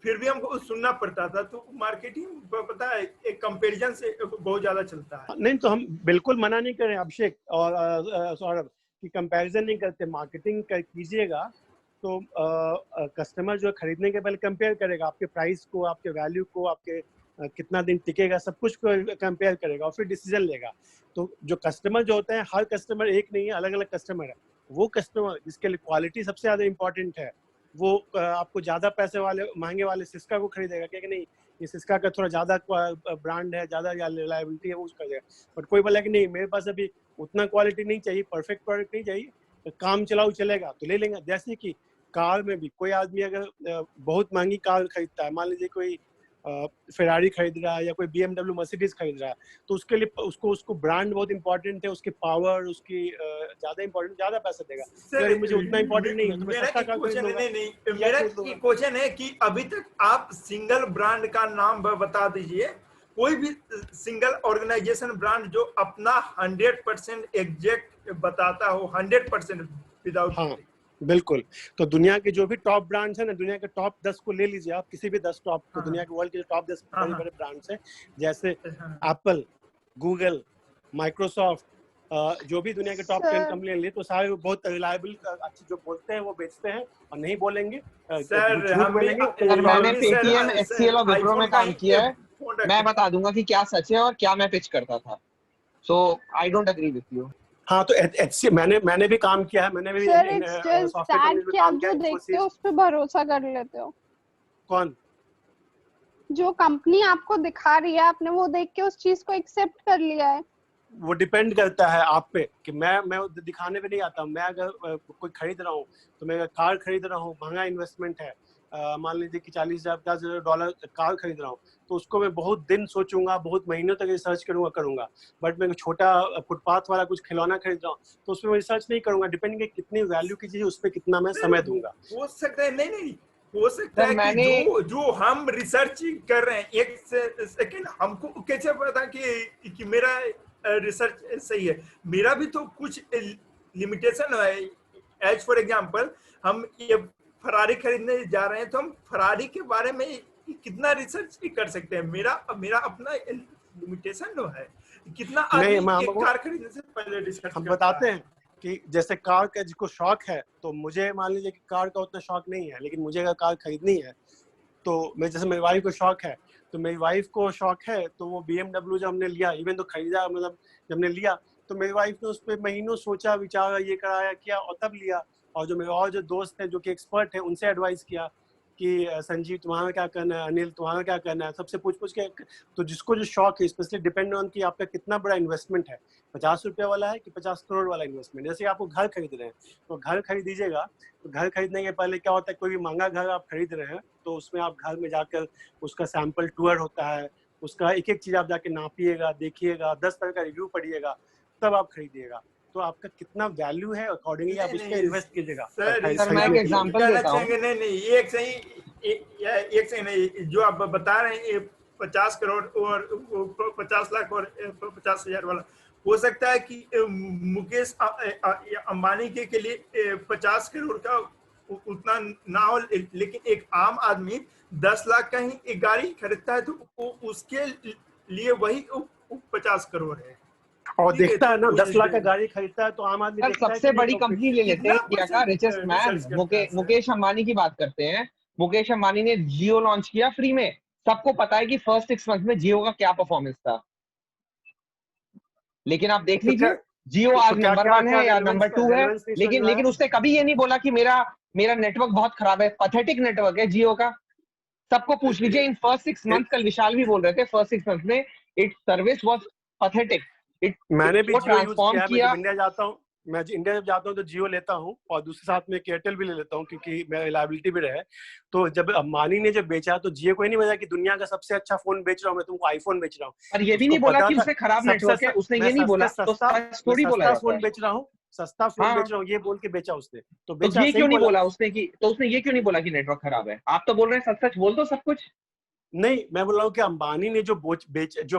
फिर भी हमको सुनना पड़ता था। तो मार्केटिंग पता है एक कंपैरिजन से बहुत ज्यादा चलता है। नहीं तो हम बिल्कुल मना नहीं कर रहे अभिषेक और सौरभ कि कंपैरिजन नहीं करते, मार्केटिंग कीजिएगा तो कस्टमर जो खरीदने के पहले कंपेयर करेगा आपके प्राइस को, आपके वैल्यू को, आपके कितना दिन टिकेगा, सब कुछ को कंपेयर करेगा और फिर डिसीजन लेगा। तो जो कस्टमर जो होते हैं, हर कस्टमर एक नहीं है, अलग अलग कस्टमर है। वो कस्टमर जिसके लिए क्वालिटी सबसे ज्यादा इंपॉर्टेंट है, वो आपको ज्यादा पैसे वाले महंगे वाले सिस्का को खरीदेगा, क्या नहीं इस इसका का थोड़ा ज्यादा ब्रांड है, ज्यादा रिलायबिलिटी है, वो उसका है। बट कोई बोला कि नहीं मेरे पास अभी उतना क्वालिटी नहीं चाहिए, परफेक्ट प्रोडक्ट नहीं चाहिए, तो काम चलाऊ चलेगा तो ले लेंगे। जैसे कि कार में भी कोई आदमी अगर बहुत महंगी कार खरीदता है, मान लीजिए कोई फेरारी खरीद रहा है या कोई BMW मर्सिडीज खरीद रहा है, तो उसके लिए उसको ब्रांड बहुत इंपॉर्टेंट है, उसकी पावर, उसकी ज्यादा इंपॉर्टेंट, ज्यादा पैसा देगा। अगर मुझे उतना इंपॉर्टेंट नहीं है तो मैं सस्ता कार खरीद लूंगा। मेरा क्वेश्चन है कि अभी तक आप सिंगल ब्रांड का नाम बता दीजिए, कोई भी सिंगल ऑर्गेनाइजेशन ब्रांड जो अपना 100% एग्जैक्ट बताता हो, 100% विदाउट। हाँ बिल्कुल। तो दुनिया के जो भी टॉप ब्रांड्स हैं ना, दुनिया के टॉप 10 को ले लीजिए आप, किसी भी 10 टॉप को, दुनिया के वर्ल्ड के टॉप 10 बड़े बड़े ब्रांड्स हैं, जैसे एप्पल, गूगल, माइक्रोसॉफ्ट, जो भी दुनिया के टॉप 10 कंपनियां लिए, तो सारे बहुत रिलायबल अच्छे जो बोलते हैं वो बेचते हैं, और नहीं बोलेंगे सर मैंने पेटीएम, HCL और विप्रो में काम किया है, मैं बता दूंगा कि क्या सच है और क्या मैं पिच करता था। So I don't agree with you. हाँ तो HCL मैंने भी काम किया है, मैंने भी सॉफ्टवेयर कि आप जो देखते हो उस पे भरोसा कर लेते हो। कौन? जो कंपनी आपको दिखा रही है, आपने वो देख के उस चीज को एक्सेप्ट कर लिया है। वो डिपेंड करता है आप पे कि मैं दिखाने पे नहीं आता। मैं अगर कोई खरीद रहा हूँ, तो मैं कार खरीद रहा हूँ, महंगा इन्वेस्टमेंट है, मान लीजिए कि $40,000-50,000 कार खरीद रहा हूँ, तो उसको मैं बहुत दिन सोचूंगा, बहुत महीनों तक रिसर्च करूंगा। बट मैं छोटा फुटपाथ वाला कुछ खिलौना खरीद रहा हूँ, तो उसमें मैं रिसर्च नहीं करूंगा, डिपेंड कि कितनी वैल्यू की चीज है, उस पर कितना मैं समय दूंगा। हो सकता है नहीं हो सकता है कि जो हम रिसर्च कर रहे हैं, एक सेकंड हमको कैसे पता कि मेरा रिसर्च सही है? मेरा भी तो कुछ लिमिटेशन है। एज फॉर एग्जांपल, हम ये फरारी खरीदने जा रहे हैं, तो हम फरारी के बारे में कितना रिसर्च कर सकते हैं? मेरा अपना लिमिटेशन है। कितना आदमी एक कार खरीदने से पहले रिसर्च हम बताते हैं कि जैसे कार का जिसको शौक है, तो मुझे मान लीजिए कि कार का उतना शौक नहीं है, लेकिन मुझे अगर कार खरीदनी है, तो मैं जैसे मेरी वाइफ को शौक है, तो मेरी वाइफ को शौक है, तो वो BMW जब हमने लिया, इवन तो खरीदा, मतलब जब हमने लिया, तो मेरी वाइफ ने उस पर महीनों सोचा विचारा, ये कराया किया, और तब लिया। और जो मेरे और जो दोस्त हैं जो कि एक्सपर्ट हैं, उनसे एडवाइस किया कि संजीव तुम्हारा क्या करना है, अनिल तुम्हारा क्या करना है, सबसे पूछ के। तो जिसको जो शौक है, स्पेशली डिपेंड ऑन कि आपका कितना बड़ा इन्वेस्टमेंट है, 50 रुपये वाला है कि 50 करोड़ वाला इन्वेस्टमेंट। जैसे आपको घर खरीद रहे हैं, तो घर खरीदीजिएगा, तो घर खरीदने के पहले क्या होता है, कोई भी महंगा घर आप खरीद रहे हैं, तो उसमें आप घर में जाकर उसका सैंपल टूर होता है, उसका एक एक चीज आप जाके नापिएगा, देखिएगा, 10 तरह का रिव्यू पढ़िएगा, तब आप खरीदिएगा। तो आपका कितना वैल्यू है, अकॉर्डिंगली आप उसमें इन्वेस्ट कीजिएगा। सर मैं एक एग्जांपल देता हूं। नहीं, एक सही नहीं, जो आप बता रहे हैं 50 करोड़ और 50 लाख और 50,000 वाला, हो सकता है कि मुकेश अंबानी के लिए 50 करोड़ का उतना ना हो, लेकिन एक आम आदमी 10 लाख का ही एक गाड़ी खरीदता है, तो उसके लिए वही 50 करोड़ है। और देखता है ना, 10 लाख का गाड़ी खरीदता है, तो आम आदमी देखता है। सबसे बड़ी कंपनी ले लेते हैं, इंडिया का रिचेस्ट मैन मुकेश अंबानी की बात करते हैं। मुकेश अंबानी ने जियो लॉन्च किया फ्री में। सबको पता है कि फर्स्ट 6 मंथ में जियो का क्या परफॉर्मेंस था, लेकिन आप देख लीजिए जियो आज नंबर 1 है या नंबर 2 है, लेकिन उसने कभी ये नहीं बोला कि मेरा नेटवर्क बहुत खराब है, पैथेटिक नेटवर्क है जियो का। सबको पूछ लीजिए इन फर्स्ट 6 मंथ, कल विशाल भी बोल रहे थे, फर्स्ट 6 मंथ में इट सर्विस वाज पैथेटिक। मैंने भी जियो यूज किया है। मैं इंडिया जब जाता हूँ तो जियो लेता हूँ, और दूसरे साथ में एयरटेल भी ले लेता हूँ, क्योंकि मेरा रिलायबिलिटी भी रहे। तो जब अंबानी ने जब बेचा, तो जियो को ही नहीं बताया कि दुनिया का सबसे अच्छा फोन बेच रहा हूँ मैं, तुमको आईफोन बेच रहा हूँ। और ये भी नहीं बोला कि उससे खराब नेटवर्क है, उसने ये नहीं बोला, तो थोड़ी बोला फोन बेच रहा हूँ, सस्ता फोन बेच रहा हूँ, ये बोल के बेचा उसने। तो बेचा, ये क्यों नहीं बोला उसने कि, तो उसने ये क्यों नहीं बोला कि नेटवर्क खराब है? आप तो बोल रहे हैं सच सच बोल दो सब कुछ। नहीं, मैं बोल रहा हूँ कि अंबानी ने जो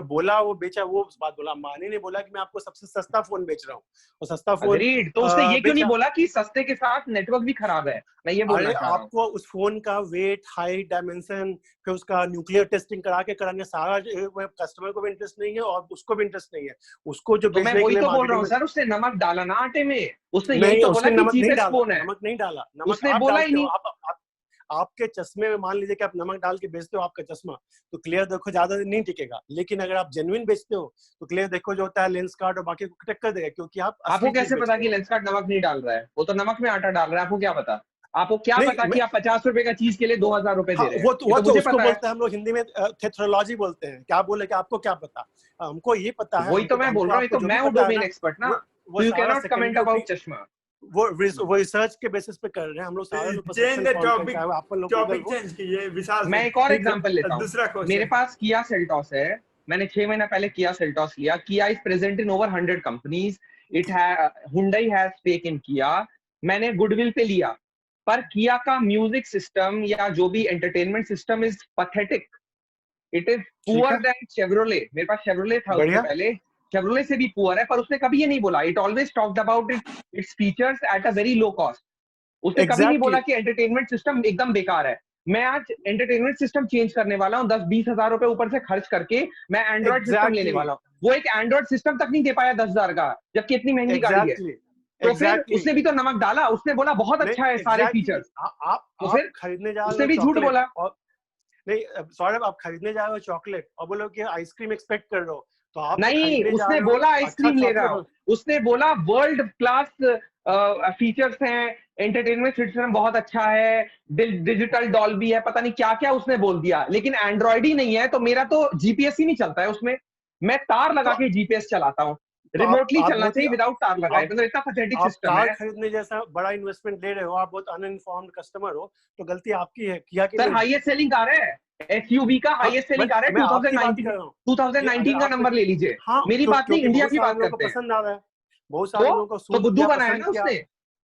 बोला वो बेचा, वो बात बोला। अंबानी ने बोला कि मैं आपको सबसे सस्ता फोन बेच रहा हूँ, और सस्ता फोन। तो उसने ये क्यों नहीं बोला कि सस्ते के साथ नेटवर्क भी खराब है? मैं ये बोलना चाह रहा हूं। आपको उस फोन का वेट, हाइट, डायमेंशन, फिर उसका न्यूक्लियर टेस्टिंग कराने सारा कस्टमर को भी इंटरेस्ट नहीं है और उसको भी इंटरेस्ट नहीं है। उसको जो मैं वही तो बोल रहा हूँ सर, उसने नमक डाला ना आटे में। उसने यही तो बोला कि चीपेस्ट फोन है। नमक नहीं डाला, उसने बोला ही नहीं। आपके चश्मे में मान लीजिए कि आप नमक डाल के बेचते हो, आपका चश्मा तो क्लियर देखो ज्यादा दिन नहीं टिकेगा, लेकिन अगर आप जेन्युइन बेचते हो तो क्लियर देखो जो होता है लेंस कार्ड और बाकी को टक्कर देगा, क्योंकि आपको कैसे पता कि लेंस कार्ड नमक नहीं डाल रहा है? वो तो नमक में आटा डाल रहा है, आपको क्या पता? आपको क्या नहीं, पता मैं- कि आप 50 रुपए का चीज के लिए 2000 रुपए दे हाँ, रहे हैं? वो ये तो तो मुझे उसको पता है। बोलते हैं हम लोग हिंदी में थेट्रोलॉजी बोलते हैं। क्या बोले कि आपको क्या पता, हमको ये पता है। वही तो मैं बोल रहा हूँ, ये तो मैं हूँ डोमेन एक्सपर्ट ना, वो यू सारा can not comment secondary about चश्मा। वो रिसर्च के बेसिस पे कर रहे हैं हम लोग सारे लोग। चेंज द टॉपिक, चाहे आप लोग टॉपिक गूगल हो। चेंज कीजिए विशाल मैं से। एक और ठीक है, एग्जांपल लेता हूँ। दूसरा मेरे क्वेश्चन, पास किया सेल्टॉस है, मैंने 6 महीना पहले किया सेल्टॉस लिया। Kia is present in over 100 companies, it Hyundai has stake in Kia. मैंने गुडविल पे लिया, पर किया का म्यूजिक सिस्टम या जो भी entertainment system is pathetic, it is poor है। Then Chevrolet. मेरे पास शेवरोले था उससे बढ़िया। पहले, शेवरोले से भी पुअर है, पर उसने कभी ये नहीं बोला। It always talked about its features at a very low cost. उसने कभी नहीं बोला कि एंटरटेनमेंट सिस्टम एकदम बेकार है। मैं आज एंटरटेनमेंट सिस्टम चेंज करने वाला हूँ 10-20 हजार रुपए ऊपर से खर्च करके, मैं एंड्रॉइड सिस्टम लेने वाला हूँ। वो एक एंड्रॉइड सिस्टम तक नहीं दे पाया 10,000 का, जबकि इतनी महंगी गाड़ी है। तो फिर उसने भी तो नमक डाला, उसने बोला बहुत अच्छा है सारे फीचर्स, तो फिर खरीदने जा रहे उसने हो भी झूठ chocolate बोला। और नहीं सौरभ, आप खरीदने जा रहे हो चॉकलेट और बोलो कि आइसक्रीम एक्सपेक्ट कर रहे हो, तो आप नहीं, उसने बोला आइसक्रीम ले रहा हूँ, उसने बोला वर्ल्ड क्लास फीचर्स हैं, एंटरटेनमेंट सिस्टम बहुत अच्छा है, डिजिटल डॉल्बी है, पता नहीं क्या क्या उसने बोल दिया, लेकिन एंड्रॉइड ही नहीं है। तो मेरा तो जीपीएस ही नहीं चलता है उसमें। मैं तार लगा के जीपीएस चलाता हूँ, रिमोटली चलना चाहिए विदाउट तार लगाए। मतलब इतना पैथेटिक सिस्टम है। कार खरीदने जैसा बड़ा इन्वेस्टमेंट ले रहे हो, आप बहुत अनइन्फॉर्म्ड कस्टमर हो, तो गलती आपकी है। किया कि सर हाईएस्ट सेलिंग कार है, एसयूवी का हाईएस्ट सेलिंग कार है। 2019 का नंबर ले लीजिए। मेरी बात नहीं, इंडिया की बात करते हैं। पसंद आ रहा है बहुत सारे लोगों को, तो बुद्धू बनाया ना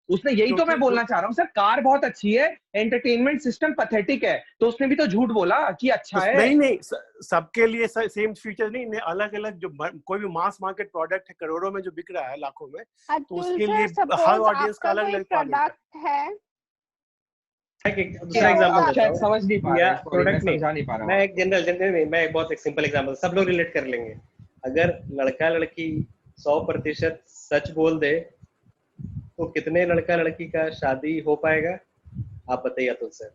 उसने यही तो मैं बोलना चाह रहा हूँ। सर कार बहुत अच्छी है, एंटरटेनमेंट सिस्टम पैथेटिक है, तो उसने भी तो झूठ बोला कि अच्छा है। नहीं, सबके लिए सेम फीचर नहीं, अलग अलग। जो कोई भी मास मार्केट प्रोडक्ट है, करोड़ों में जो बिक रहा है, लाखों में, तो उसके लिए हर ऑडियंस का अलग अलग प्रोडक्ट है। दूसरा एग्जांपल देता हूं, समझ नहीं पा रहा, प्रोडक्ट नहीं, समझा नहीं पा रहा। मैं एक जनरल नहीं, मैं एक बहुत एक सिंपल एग्जांपल, सब लोग रिलेट कर लेंगे। अगर लड़का लड़की 100% सच बोल दे तो कितने लड़का लड़की का शादी हो पाएगा, आप बताइए अतुल सर।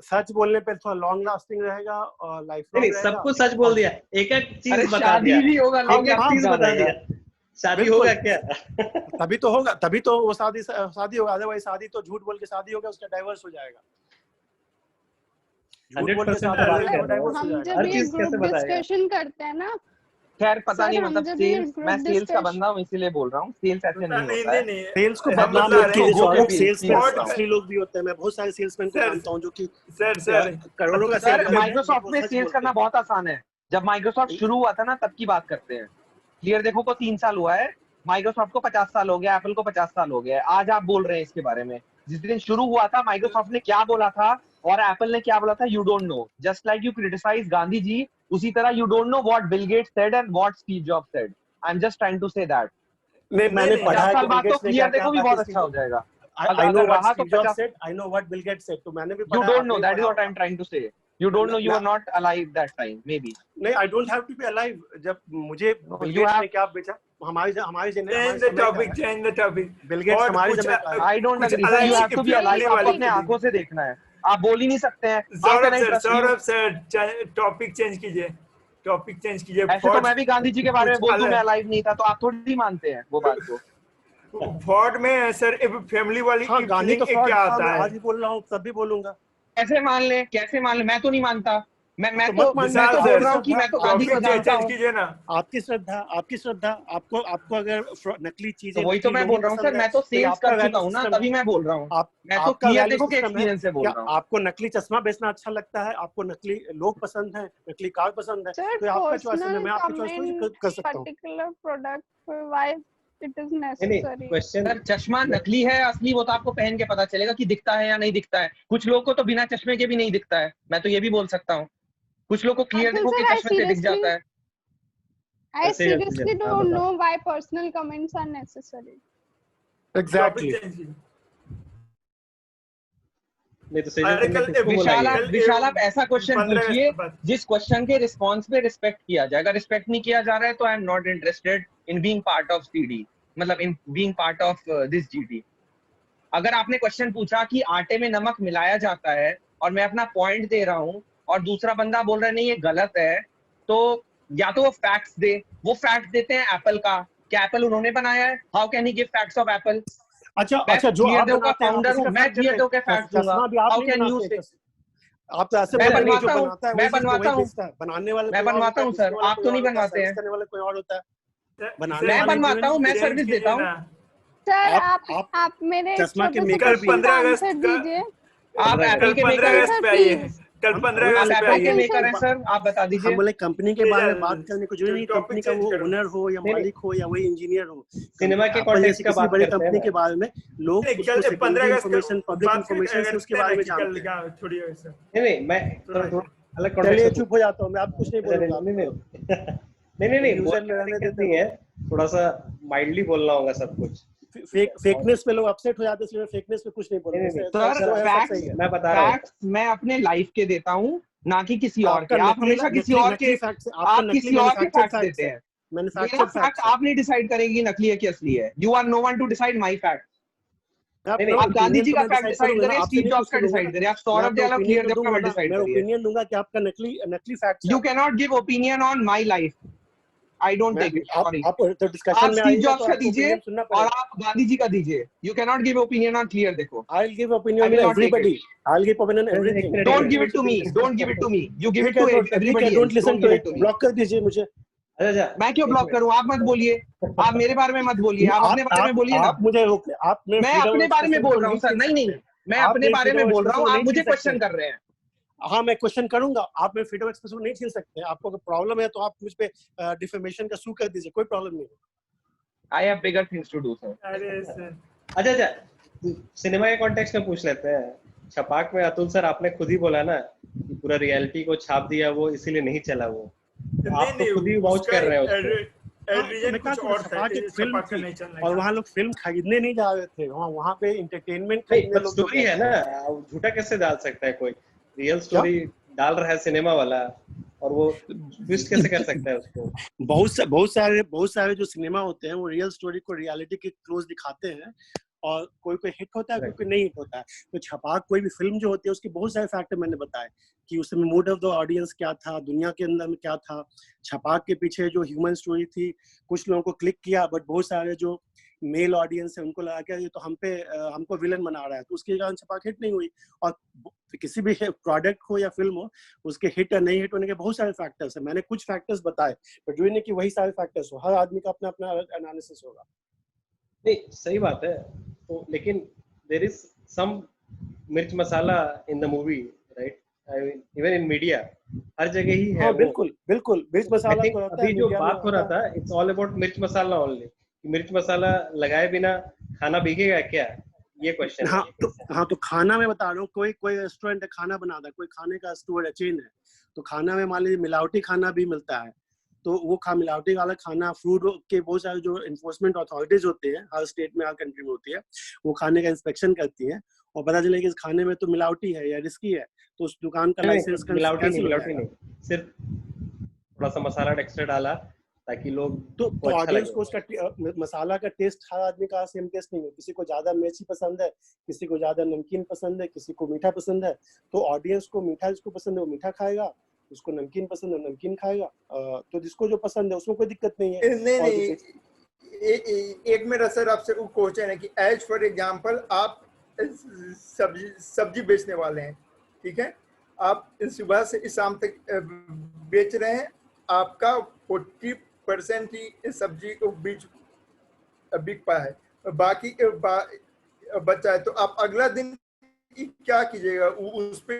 सच बोलने पे थोड़ा लॉन्ग लास्टिंग रहेगा और लाइफ लॉन्ग रहेगा। सब कुछ सच बोल दिया, एक एक चीज बता दिया, शादी भी होगा, एक एक चीज बता दिया, शादी होगा क्या? तभी तो होगा, तभी तो वो शादी होगा। अदरवाइज शादी तो झूठ बोल के शादी होगा, उसका डाइवर्स हो जाएगा। झूठ बोल के शादी होगा, डाइवर्स हो जाएगा। हर चीज कैसे बताएगा? डिस्कशन करते हैं ना। खैर पता नहीं, मतलब सेल्स, मैं सेल्स का बंदा हूँ इसीलिए बोल रहा हूँ। सेल्स ऐसे नहीं होता है। सेल्स को बदनाम मत कीजिए, सेल्समैन असली लोग भी होते हैं। मैं बहुत सारे सेल्समैन को जानता हूँ जो कि करोड़ों का सेल। माइक्रोसॉफ्ट में सेल्स करना बहुत आसान है। जब माइक्रोसॉफ्ट शुरू हुआ था ना, तब की बात करते हैं। क्लियर देखो को 3 साल हुआ है, माइक्रोसॉफ्ट को 50 साल हो गया, एप्पल को 50 साल हो गया। आज आप बोल रहे हैं इसके बारे में। जिस दिन शुरू हुआ था, माइक्रोसॉफ्ट ने क्या बोला था और एप्पल ने क्या बोला था, you don't know. Just like you criticize Gandhi ji, उसी तरह you don't know what Bill Gates said and what Steve Jobs said. I am just trying to say that. मैंने पढ़ा है 50 साल बाद तो क्लियर देखो भी बहुत अच्छा हो जाएगा। I know what Steve Jobs said, I know what Bill Gates said, तो मैंने भी पढ़ा। You don't know, that is what I am trying to say. You don't know, you were not alive that time, maybe. नहीं, I don't have to be alive. जब मुझे Bill Gates ने क्या बेचा, हमारी Change the topic, change the topic. Bill Gates हमारी जगह। I don't agree. Sir, you have to be alive. आपको अपने आंखों से देखना है, आप बोल ही नहीं सकते हैं। सौरभ सर टॉपिक चेंज कीजिए, टॉपिक चेंज कीजिए। ऐसे तो मैं भी गांधी जी के बारे में बोल दूं मैं अलाइव नहीं था, तो आप थोड़ी मानते हैं वो बात को। फ्रॉड में सर फैमिली वाली हाँ, गांधी तो क्या आता है? आज ही बोल रहा हूँ, तब भी बोलूंगा। कैसे मान ले, कैसे मान ले? मैं तो नहीं मानता। मैं तो बोल रहा हूँ कि मैं तो गांधी को जानता हूँ। कीजिए ना, आपकी श्रद्धा आपको अगर नकली चीजें, तो वही तो मैं बोल रहा हूँ सर, मैं तो सेल्स कर चुका हूँ ना, तभी मैं बोल रहा हूँ। मैं तो क्लियर देखो के एक्सपीरियंस से बोल रहा हूँ। आपको नकली चश्मा बेचना अच्छा लगता है, आपको नकली लोग पसंद है, नकली कार पसंद है, तो आपका चॉइस है। मैं आपकी चॉइस कर सकता हूँ। Particular product why it is necessary. Sir चश्मा नकली है असली वो तो आपको पहन के पता चलेगा कि दिखता है या नहीं दिखता है। कुछ लोगों को तो बिना चश्मे के भी नहीं दिखता है, मैं तो ये भी बोल सकता हूँ। कुछ लोग को क्लियर देखो कि चश्मे से दिख जाता है। I seriously don't know why personal comments are necessary. Exactly. विशाल आप ऐसा क्वेश्चन पूछिए जिस क्वेश्चन के रिस्पांस पे रिस्पेक्ट किया जाए। अगर रिस्पेक्ट नहीं किया जा रहा है तो I am not interested in being part of CD, मतलब in being part of this GT. अगर आपने क्वेश्चन पूछा कि आटे में नमक मिलाया जाता है और मैं अपना पॉइंट दे रहा हूँ और दूसरा बंदा बोल रहा है नहीं ये गलत है, तो या तो वो फैक्ट्स दे। वो फैक्ट देते हैं एप्पल का, क्या एप्पल उन्होंने बनाया है? How can he give facts of Apple? अच्छा जो आप थिएटर का बनाते हैं आप फाउंडर उसी हूँ, का मैं फैक्ट चेक थिएटर का फैक्ट दूंगा। चश्मा भी आप हाउ नहीं कैन यू बनाते से? हैं। आप तो ऐसे मैं बोल रहे हैं जो बनवाता हूँ, बनाता है मैं वही चीज को बनवाता वही हूँ, बेचता है। बनाने वाला मैं कोई और होता बनवाता है, हूँ बेचने सर, वाला आप कोई तो और नहीं होता है, बनवाते सर्विस हैं। करने वाला कोई और होता है। बनाने मैं वाले बनवाता हूँ, मैं सर्विस देता हूँ। सर आप आप मेरे चश्मा के छोटे से मेकर क्वेश्चन भी का हैं। आंसर दीजिए। आप एप्पल के मेकर हैं? सर प्लीज कल हम 15 बोले आप अगस्त पे एप्पल के आइए। मेकर हैं सर? आप बता दीजिए। हम बोले कंपनी के बारे में बात चल करने को जो नहीं, कंपनी टॉपिक का चेंज वो करो। ओनर हो या मालिक हो या वही इंजीनियर हो, सिनेमा के एप्पल कॉन्टेक्स्ट जैसी का किसी बात बड़ी करते हैं कंपनी ना। के बारे में लोग नहीं, उसको कल 15 सेकेंडरी अगस्त इंफॉर्मेशन, पब्लिक बात इंफॉर्मेशन से उसके करते हैं बारे ना में कि कल जानते हैं। छोड़िए वैसे। नहीं मैं थोड़ा अलग चलिए कॉन्टेक्स्ट चुप हो जाता हूँ मैं, आप कुछ नहीं बोलूंगा। नहीं नहीं नहीं यूजर बोलने में में रहने दिक्कत देते नहीं है, थोड़ा सा माइल्डली बोलना होगा सब कुछ। फेकनेस पे लोग अपसेट हो जाते हैं, इसलिए फेकनेस पे कुछ नहीं बोलूंगा। सर जो है सब फैक्ट्स सही है। मैं बता रहा हूँ फैक्ट्स मैं अपने लाइफ के देता हूँ, ना कि किसी और के। आपका आप हमेशा किसी और के, फैक्ट्स, आप किसी और के फैक्ट्स देते हैं। मेरा मैन्युफैक्चर्ड फैक्ट फैक्ट्स आप नहीं डिसाइड करेंगे कि नकली है कि असली है। You are no one to decide my fact. है। आप गांधी जी तो का मैं फैक्ट डिसाइड डिसाइड करूंगा ना, करिए, आपसे स्टीव नहीं जॉब्स पूछ का के दूंगा डिसाइड ना। करिए, आप मैं सौरभ अपना दयाल और ओपिनियन क्लियर तो देव का दूंगा मत ना, डिसाइड मैं करिए। ओपिनियन दूंगा कि आपका नकली facts you can not give opinion on my life. I don't take it, sorry. आप तो डिस्कशन आप में स्टीव आइएगा जॉब्स तो का आपको दीजिए ओपिनियन सुनना और पड़ेगा। आप गांधी जी का दीजिए। You can not give opinion on clear देखो। I will give I opinion will to not take it. Everybody, I will give opinion everything. Don't give it to me. Don't give it to me. You give it to ठीक है, everybody don't else. Listen Don't to give it it, to me. Block कर दीजिए मुझे। अच्छा मैं क्यों block करूं? आप मत बोलिए। आप मेरे बारे में मत बोलिए, आप अपने बारे में बोलिए ना। आप मुझे रोक, आप मेरे मैं फ्रीडम अपने ऑफ बारे में एक्सप्रेशन बोल को रहा हूँ नहीं सर। छीन नहीं नहीं, सकते। मैं आप अपने मेरी बारे फ्रीडम में ऑफ बोल रहा एक्सप्रेशन हूँ, को आप नहीं मुझे छीन सकते। क्वेश्चन कर रहे हैं। हाँ मैं क्वेश्चन करूंगा, आप मेरी फ्रीडम एक्सप्रेशन को नहीं छीन सकते। आपको अगर प्रॉब्लम है तो आप मुझ पे डिफेमेशन का सू कर दीजिए, कोई प्रॉब्लम नहीं। I have bigger things to do, sir. अरे सर अच्छा सिनेमा के कॉन्टेक्स्ट में पूछ लेते हैं। छपाक में अतुल सर आपने खुद ही बोला ना कि पूरा रियलिटी को छाप दिया वो, इसीलिए नहीं चला वो। तो आप तो खुद ही वाउच कर रहे हैं उसको। रीजन कुछ और था, फिल्म छपाक का थी नहीं चलना और था। वहाँ लोग फिल्म खरीदने नहीं जा रहे थे, वहाँ पे इंटरटेनमेंट नहीं खरीदने बट लोग तो स्टोरी गए है थे। ना, झूठा कैसे डाल सकता है कोई? रियल स्टोरी डाल रहा है सिनेमा वाला, और वो ट्विस्ट कैसे कर सकता है उसको? बहुत सारे जो सिनेमा होते हैं वो रियल स्टोरी को रियलिटी के क्लोज दिखाते हैं, और कोई कोई हिट होता है, कोई कोई नहीं हिट होता है। तो छपाक कोई भी फिल्म जो होती है उसके बहुत सारे फैक्टर मैंने बताए कि उसमें मूड ऑफ द ऑडियंस क्या था, दुनिया के अंदर में क्या था। छपाक के पीछे जो ह्यूमन स्टोरी थी, कुछ लोगों को क्लिक किया, बट बहुत सारे जो मेल ऑडियंस है उनको लगा कि ये तो हमको विलन बना रहा है, तो उसके कारण छपाक हिट नहीं हुई। और किसी भी प्रोडक्ट हो या फिल्म हो, उसके हिट या नहीं हिट होने के बहुत सारे फैक्टर्स है। मैंने कुछ फैक्टर्स बताए, बट ये नहीं कि वही सारे फैक्टर्स हो। हर आदमी का अपना अपना एनालिसिस होगा। नहीं सही बात है, तो लेकिन there is some mirch masala in the movie, right? I mean even in media हर जगह ही है। हाँ वो बिल्कुल मिर्च मसाला तो रहता है अभी जो मीडिया बात हो रहा था, इट्स ऑल अबाउट मिर्च मसाला ओनली। मिर्च मसाला लगाए बिना खाना बिकेगा क्या, ये क्वेश्चन है। हाँ तो खाना मैं बता रहा हूँ, कोई रेस्टोरेंट है, खाना बनाता है, कोई खाने का स्टोर है, चेन है, तो खाना में मान लीजिए मिलावटी खाना भी मिलता है, तो वो मिलावटी वाला खाना, फूड के बहुत सारे जो इन्फोर्समेंट अथॉरिटीज होते हैं, हर स्टेट में हर कंट्री में होती है, वो खाने का इंस्पेक्शन करती है और पता चले कि इस खाने में तो मिलावटी है या रिस्की है, तो उस दुकान का लाइसेंस मिलावटी नहीं, सिर्फ थोड़ा सा मसाला एक्स्ट्रा डाला ताकि लोग तो अच्छा ऑडियंस को उसका मसाला का टेस्ट, हर आदमी का सेम टेस्ट नहीं है। किसी को ज्यादा मिर्ची पसंद है, किसी को ज्यादा नमकीन पसंद है, किसी को मीठा पसंद है, तो ऑडियंस को मीठा जिसको पसंद है वो मीठा खाएगा, जिसको नमकीन पसंद है नमकीन खाएगा। तो जिसको जो पसंद है उसमें कोई दिक्कत नहीं है। नहीं एक मेरा सर आपसे क्वेश्चन है कि एज फॉर एग्जांपल आप सब्जी बेचने वाले हैं, ठीक है, आप सुबह से शाम तक बेच रहे हैं, आपका 40% ही सब्जी को बिक पाया है, बाकी बचा है, तो आप अगला दिन क्या कीजिएगा? उस पे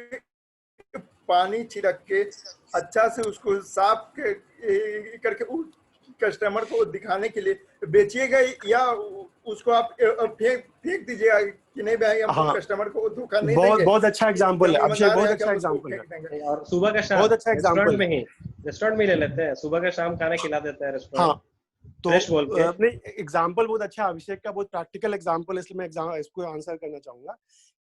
पानी छिड़क के अच्छा से उसको साफ करके कस्टमर को दिखाने के लिए बेचिएगा, या उसको आप फेंक दीजिएगा कि नहीं भाई हम कस्टमर को धोखा नहीं देंगे? बहुत अच्छा एग्जांपल है अभिषेक, बहुत अच्छा एग्जांपल है। और सुबह का शाम बहुत अच्छा एग्जांपल रेस्टोरेंट में ले लेते हैं, सुबह का शाम खाना खिला देते हैं रेस्टोरेंट। हाँ तो अपने एग्जांपल बहुत अच्छा, अभिषेक का बहुत प्रैक्टिकल एग्जांपल, इसलिए मैं इसको आंसर करना चाहूंगा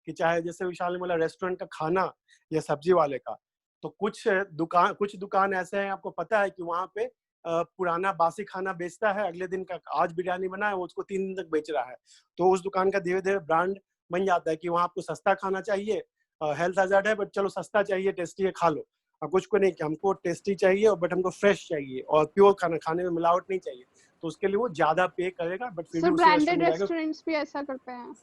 कि चाहे जैसे विशाल ने बोला रेस्टोरेंट का खाना या सब्जी वाले का, तो कुछ दुकान ऐसे हैं, आपको पता है कि वहाँ पे पुराना बासी खाना बेचता है, अगले दिन का आज बिरयानी बना है वो उसको 3 दिन तक बेच रहा है, तो उस दुकान का धीरे धीरे ब्रांड बन जाता है कि वहाँ आपको सस्ता खाना चाहिए, हेल्थ हैजर्ड है बट चलो सस्ता चाहिए, टेस्टी है, खा लो। और कुछ को नहीं कि हमको टेस्टी चाहिए बट हमको फ्रेश चाहिए और प्योर खाना, खाने में मिलावट नहीं चाहिए, तो उसके लिए वो ज्यादा पे करेगा, बट फिर भी सर उसी ब्रांडेड रेस्टोरेंट में जाएगा। रेस्टोरेंट्स भी ऐसा करते हैं।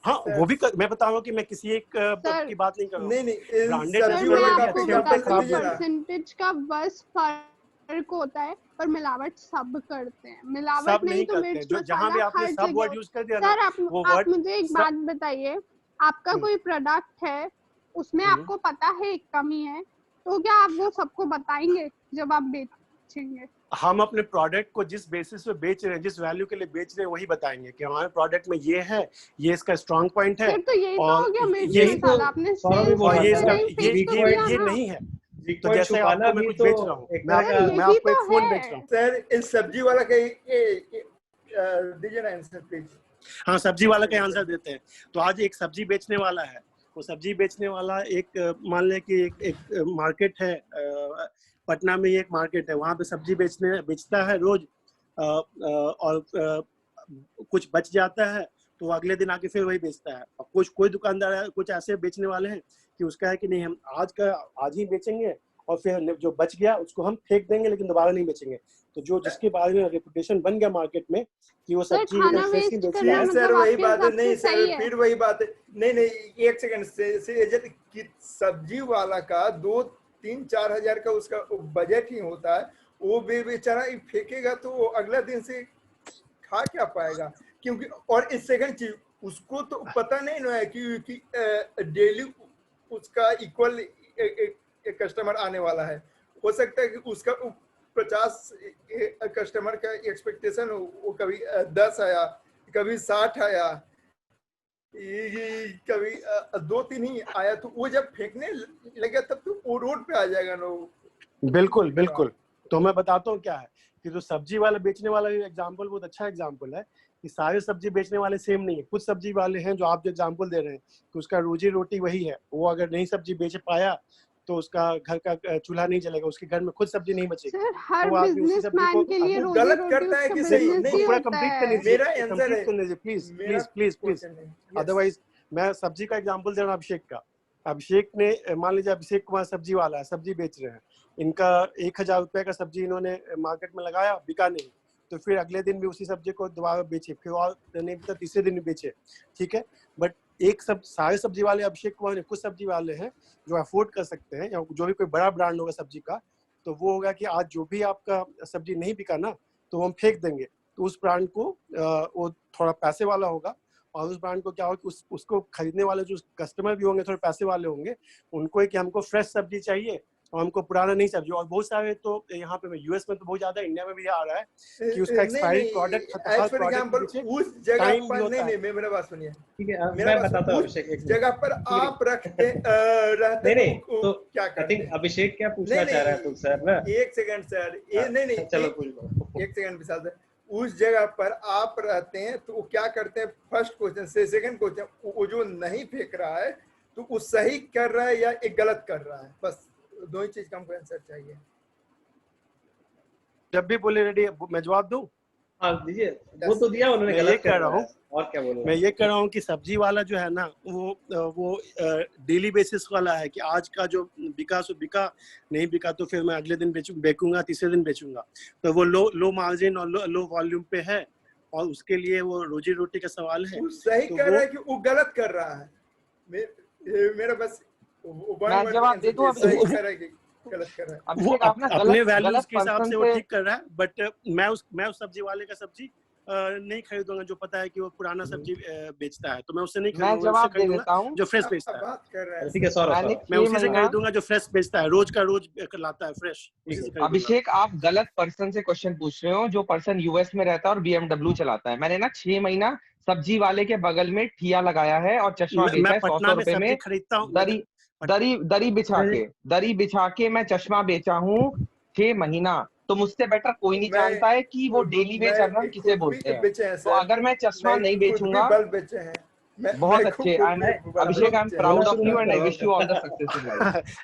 हाँ सर, वो भी मैं बता रहा हूँ कि मैं किसी एक सर, की बात नहीं कर रहा हूँ। नहीं नहीं ब्रांडेड सर सब्जी मैं वाले का आपको एग्जांपल बताती हूँ, लीजिए ना। परसेंटेज का बस फर्क होता है, पर मिलावट सब करते हैं। मिलावट सब नहीं नहीं तो करते हैं, मिर्च जो जहाँ भी मसाला आपने हर सब जगह वर्ड यूज कर दिया ना, सर वो आप वर्ड मुझे एक बात बताइए, आपका कोई प्रोडक्ट है उसमें आपको पता है एक कमी है, तो क्या आप वो सबको बताएंगे जब आप बेचेंगे? हम अपने प्रोडक्ट को जिस बेसिस पे बेच रहे हैं, जिस वैल्यू के लिए बेच रहे हैं, वही बताएंगे कि हमारे प्रोडक्ट में ये है, ये इसका स्ट्रॉन्ग पॉइंट है। सर तो यही तो और हो गया मिर्च यही मसाला, आपने सौरभ भी सेल्स बोल और रहा ये था इसका ना, नहीं फेक तो वीक किया ये ना। नहीं है। वीक तो पॉइंट जैसे छुपाना आपको मैं भी कुछ तो बेच रहा हूँ, एक मैं तरह सर का मैं यही आपको एक तो फोन है। बेच रहा हूँ। सर इस सब्जी वाला का दीजिए ना आंसर प्लीज। हाँ, सब्जी वाला का आंसर देते हैं। तो आज एक सब्जी बेचने वाला है, वो सब्जी बेचने वाला एक मान ले कि एक मार्केट है, पटना में ही एक मार्केट है, वहाँ पे सब्जी बेचता है रोज, और कुछ बच जाता है तो वो अगले दिन आके फिर वही बेचता है। और कोई दुकानदार है, कुछ ऐसे बेचने वाले हैं कि उसका है कि नहीं, हम आज ही बेचेंगे और फिर जो बच गया उसको हम फेंक देंगे, लेकिन दोबारा नहीं बेचेंगे। तो जो जिसके बारे में रेपुटेशन बन गया मार्केट में कि वो सर सब्जी खाना फ्रेश ही वेस्ट बेच करना रहा है। सर मतलब वही आपके बात है। हिसाब नहीं से सही सर है? फिर वही बात है। नहीं एक सेकंड से कि सब्जी वाला का 2-3-4 हजार का उसका बजट ही होता है, वो बेचारा फेंकेगा तो वो अगला दिन से खा क्या पाएगा? क्योंकि और इस सेकंड चीज उसको तो पता नहीं ना है कि डेली उसका इक्वल एक कस्टमर आने वाला है। हो सकता है कि उसका 50 कस्टमर का एक्सपेक्टेशन वो कभी 10 आया, कभी 60 आया, कभी 2-3 ही आया, तो वो जब फेंकने लगे तब तो वो रोड पे आ जाएगा ना। बिल्कुल बिल्कुल। तो मैं बताता हूँ क्या है कि जो सब्जी वाला बेचने वाला एग्जाम्पल बहुत अच्छा एग्जाम्पल है कि सारे सब्जी बेचने वाले सेम नहीं है। कुछ सब्जी वाले हैं जो आप जो एग्जाम्पल दे रहे हैं कि उसका रोजी रोटी वही है, वो अगर नहीं सब्जी बेच पाया तो उसका घर का चूल्हा नहीं जलेगा, उसके घर में खुद सब्जी नहीं बचेगी। सर हर तो आदमी उसी सब्जी बिजनेसमैन को के लिए वो रोजी गलत रोटी करता है उसका कि सही? बिजनेस नहीं, ही पूरा होता कंप्लीट है। करने दीजिए, मेरा आंसर है, करने दीजिए प्लीज मेरा प्लीज प्लीज प्लीज। क्वेश्चन है। अदरवाइज मैं सब्जी का एग्जाम्पल दे रहा हूँ अभिषेक का। अभिषेक ने मान लीजिए अभिषेक कुमार सब्जी वाला है, सब्जी बेच रहे हैं, इनका 1000 रुपए का सब्जी इन्होंने मार्केट में लगाया, बिका नहीं, तो फिर अगले दिन भी उसी सब्जी को दोबारा बेचे, फिर और नहीं तो तीसरे दिन भी बेचे, ठीक है। बट सारे सब्जी वाले अभिषेक कुमार ने, कुछ सब्जी वाले हैं जो अफोर्ड कर सकते हैं, या जो भी कोई बड़ा ब्रांड होगा सब्जी का, तो वो होगा कि आज जो भी आपका सब्जी नहीं बिका ना, तो हम फेंक देंगे। तो उस ब्रांड को वो थोड़ा पैसे वाला होगा, और उस ब्रांड को क्या होगा कि उसको खरीदने वाले जो कस्टमर भी होंगे थोड़े पैसे वाले होंगे, उनको है कि हमको फ्रेश सब्जी चाहिए और हमको पुराना नहीं सब्जी। और बहुत सारे तो यहाँ पे यूएस में तो बहुत ज्यादा, इंडिया में भी आ रहा है कि उसका expiry product, her for product example के उस जगह टाइम भी पर होता है। नहीं मेरा बात सुनिए, ठीक है, मेरा मैं बात बताता हूँ उस अभिषेक, एक जगह पर आप रहते नहीं नहीं, तो तो क्या आई करते? थिंक अभिषेक क्या पूछना नहीं चाह रहा है तुमसे ना? एक सेकंड सर, ये नहीं चलो एक पूछ लो। सेकंड विशाल सर, उस जगह पर आप रहते हैं तो वो क्या करते हैं? फर्स्ट क्वेश्चन से सेकंड क्वेश्चन, वो जो नहीं फेंक रहा है तो वो सही कर रहा है या एक गलत कर रहा है? बस दो ही चीज का हमको आंसर चाहिए। जब भी बोले रेडी, मैं जवाब दूं? हाँ दीजिए, वो तो दिया उन्होंने, मैं ये गलत कह कर रहा रहा है, हूँ, और क्या बोलूं? मैं ये कह रहा हूँ कि सब्जी वाला जो है ना, वो डेली बेसिस वाला है कि आज का जो बिका सो बिका, नहीं बिका तो फिर मैं अगले दिन बेचूंगा, तीसरे दिन बेचूंगा। तो वो लो मार्जिन और लो वॉल्यूम पे है, और उसके लिए वो रोजी रोटी का सवाल है। वो सही तो कर रहा है कि वो गलत कर रहा है? मेरा बस मैं जवाब दे दूं सही कर रहा है कि गलत कर रहा है? अभिषेक, आप ना अपने गलत वैल्यूज के हिसाब पर्सन से वो से ठीक कर रहा है, बट मैं उस सब्जी वाले का सब्जी नहीं खरीदूंगा जो पता है कि वो पुराना सब्जी बेचता है, तो मैं उससे नहीं मैं खरीदूंगा। जवाब उससे दे खरीदूंगा देता हूँ। जो फ्रेश बेचता है। बात कर रहा है ठीक है, सौरभ मैंने सौरभ, मैं 6 उसी से महीना खरीदूंगा जो फ्रेश बेचता है, रोज का रोज लाता है फ्रेश, उसी से खरीदूंगा। अभिषेक, आप गलत पर्सन से क्वेश्चन पूछ रहे हो, जो पर्सन यूएस में रहता है और BMW चलाता है। मैंने ना 6 महीना सब्जी वाले के बगल में ठिया लगाया है और चश्मा बेचा मैं है 100 पटना में रुपए सब्जी में। खरीदता हूँ। दरी बिछा के मैं चश्मा बेचा हूँ 6 महीना। तो मुझसे बेटर कोई नहीं जानता है कि वो डेली वेज अर्नर किसे बोलते हैं। बेचे हैं तो सर, अगर मैं चश्मा नहीं खुद भी बेचूंगा, बल्ब बेचे हैं। बहुत अच्छे। Abhishek, I am proud of you and I wish you all the success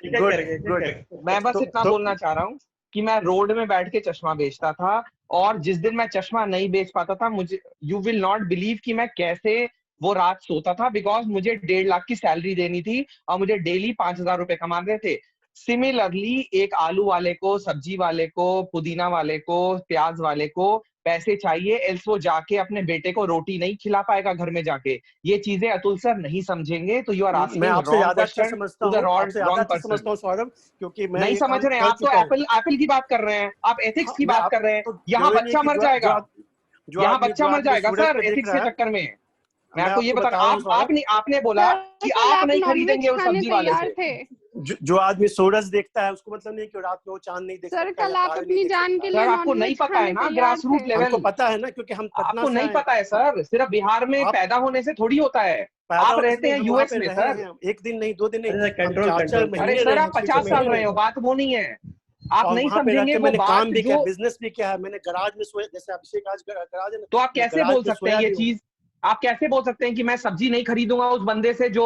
in life. Good. मैं बस इतना बोलना चाह रहा हूँ कि मैं रोड में बैठ के चश्मा बेचता था, और जिस दिन मैं चश्मा नहीं बेच पाता था, मुझे, यू विल नॉट बिलीव कि मैं कैसे वो रात सोता था, बिकॉज मुझे 1.5 लाख की सैलरी देनी थी और मुझे डेली 5000 रुपए कमाने थे। सिमिलरली एक आलू वाले को, सब्जी वाले को, पुदीना वाले को, प्याज वाले को पैसे चाहिए, एल्स वो जाके अपने बेटे को रोटी नहीं खिला पाएगा घर में जाके। ये चीजें अतुल सर नहीं समझेंगे, तो यू आर मैं आस्किंग आपसे रॉन्ग ज्यादा अच्छा क्वेश्चन समझता टू द हूँ, आपसे ज्यादा रॉन्ग अच्छा पर्सन। समझता हूँ सौरभ, क्योंकि मैं नहीं ये समझ काम रहे हैं कर आप, तो चुका हूँ। एप्पल की बात कर रहे हैं, आप एथिक्स हाँ, की मैं बात आप कर रहे हैं। तो यहाँ जरूरी नहीं बच्चा कि मर जाएगा, जो यहाँ आदमी बच्चा मर जाएगा सूरज सर पे देख एथिक्स रहा के है, चक्कर में। मैं मैं आपको ये आपको बता बता रहा रहा हूँ, हूँ सौरभ, आपने बोला सर कि कल आप आप नहीं नॉनवेज खरीदेंगे उस खाने सब्जी वाले तैयार से। थे। जो आदमी सूरज देखता है उसको मतलब नहीं कि रात में वो चांद नहीं देख सर सकता कल या आप तारे नहीं अपनी देख जान सकता। के लिए सर आपको नहीं नॉनवेज पता है खाने ना तैयार ग्रास रूट थे। लेवल, हमको पता है ना, क्योंकि हम पटना आपको से नहीं आए पता है सर, सिर्फ बिहार में आप पैदा होने से थोड़ी होता है। पैदा आप होने से रहते नहीं, हैं हम वहाँ यूएस पे में रहे सर। हैं, 1 दिन नहीं 2 दिन नहीं, अरे हम कंट्रोल 4 कंट्रोल अरे महीने सर रहे आप हैं, 50 6 साल महीने रहे हो, रहे। बात वो नहीं है। आप और नहीं वहाँ पे रह समझेंगे के वो मैंने बात काम भी किया, जो, बिजनेस भी किया है, मैंने गराज में सोया, जैसे अभिषेक आज गराज है ना, तो आप मैं कैसे गराज बोल पे सकते हैं सोया ये भी हूँ। चीज? आप कैसे बोल सकते हैं कि मैं सब्जी नहीं खरीदूंगा उस बंदे से जो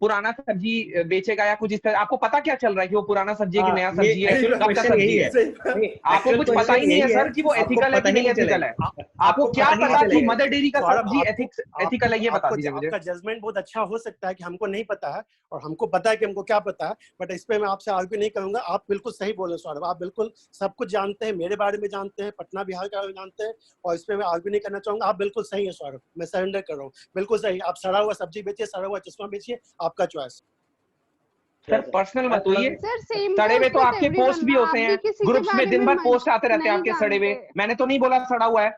पुराना सब्जी बेचेगा या कुछ इस तरह? आपको पता क्या चल रहा है कि वो पुराना सब्जी है कि हाँ, नया ये सब्जी है, एक्चुअल कब का क्वेश्चन यही सब्जी है। है? सही बात। नहीं, आपको एक्चुअल कुछ पता क्वेश्चन ही नहीं है यही सर कि वो आपको एथिकल है पता कि ही नहीं नहीं एथिकल है। चलेगा, आपको आपको क्या पता ही नहीं पता कि चलेगा। मदर डेयरी का सौरभ सब्जी आपको एथिकल है? ये बता दीजिए मुझे। आपका जजमेंट बहुत अच्छा हो सकता है कि हमको नहीं पता है, और हमको पता है कि हमको क्या पता है, बट इस पे मैं आपसे आर्ग्यू नहीं करूंगा। आप बिल्कुल सही बोले सौरभ, आप बिल्कुल सब कुछ जानते हैं, मेरे बारे में जानते हैं, पटना बिहार के बारे में जानते हैं, और इस पे मैं आर्ग्यू नहीं करना चाहूंगा। आप बिल्कुल सही है सौरभ, मैं सरेंडर कर रहा हूँ, बिल्कुल सही। आप सड़ा हुआ सब्जी बेचिए, सड़ा हुआ चश्मा बेचिए, आपका चॉइस। सर पर्सनल मत होइए, सर सेम सड़े हुए गोस तो विद आपके पोस्ट एवरीवन भी ना, होते आप भी हैं, किसी के ग्रुप्स में बारे दिन में भर पोस्ट आते रहते हैं नहीं आपके सड़े हुए। जानते। मैंने तो नहीं बोला सड़ा हुआ है।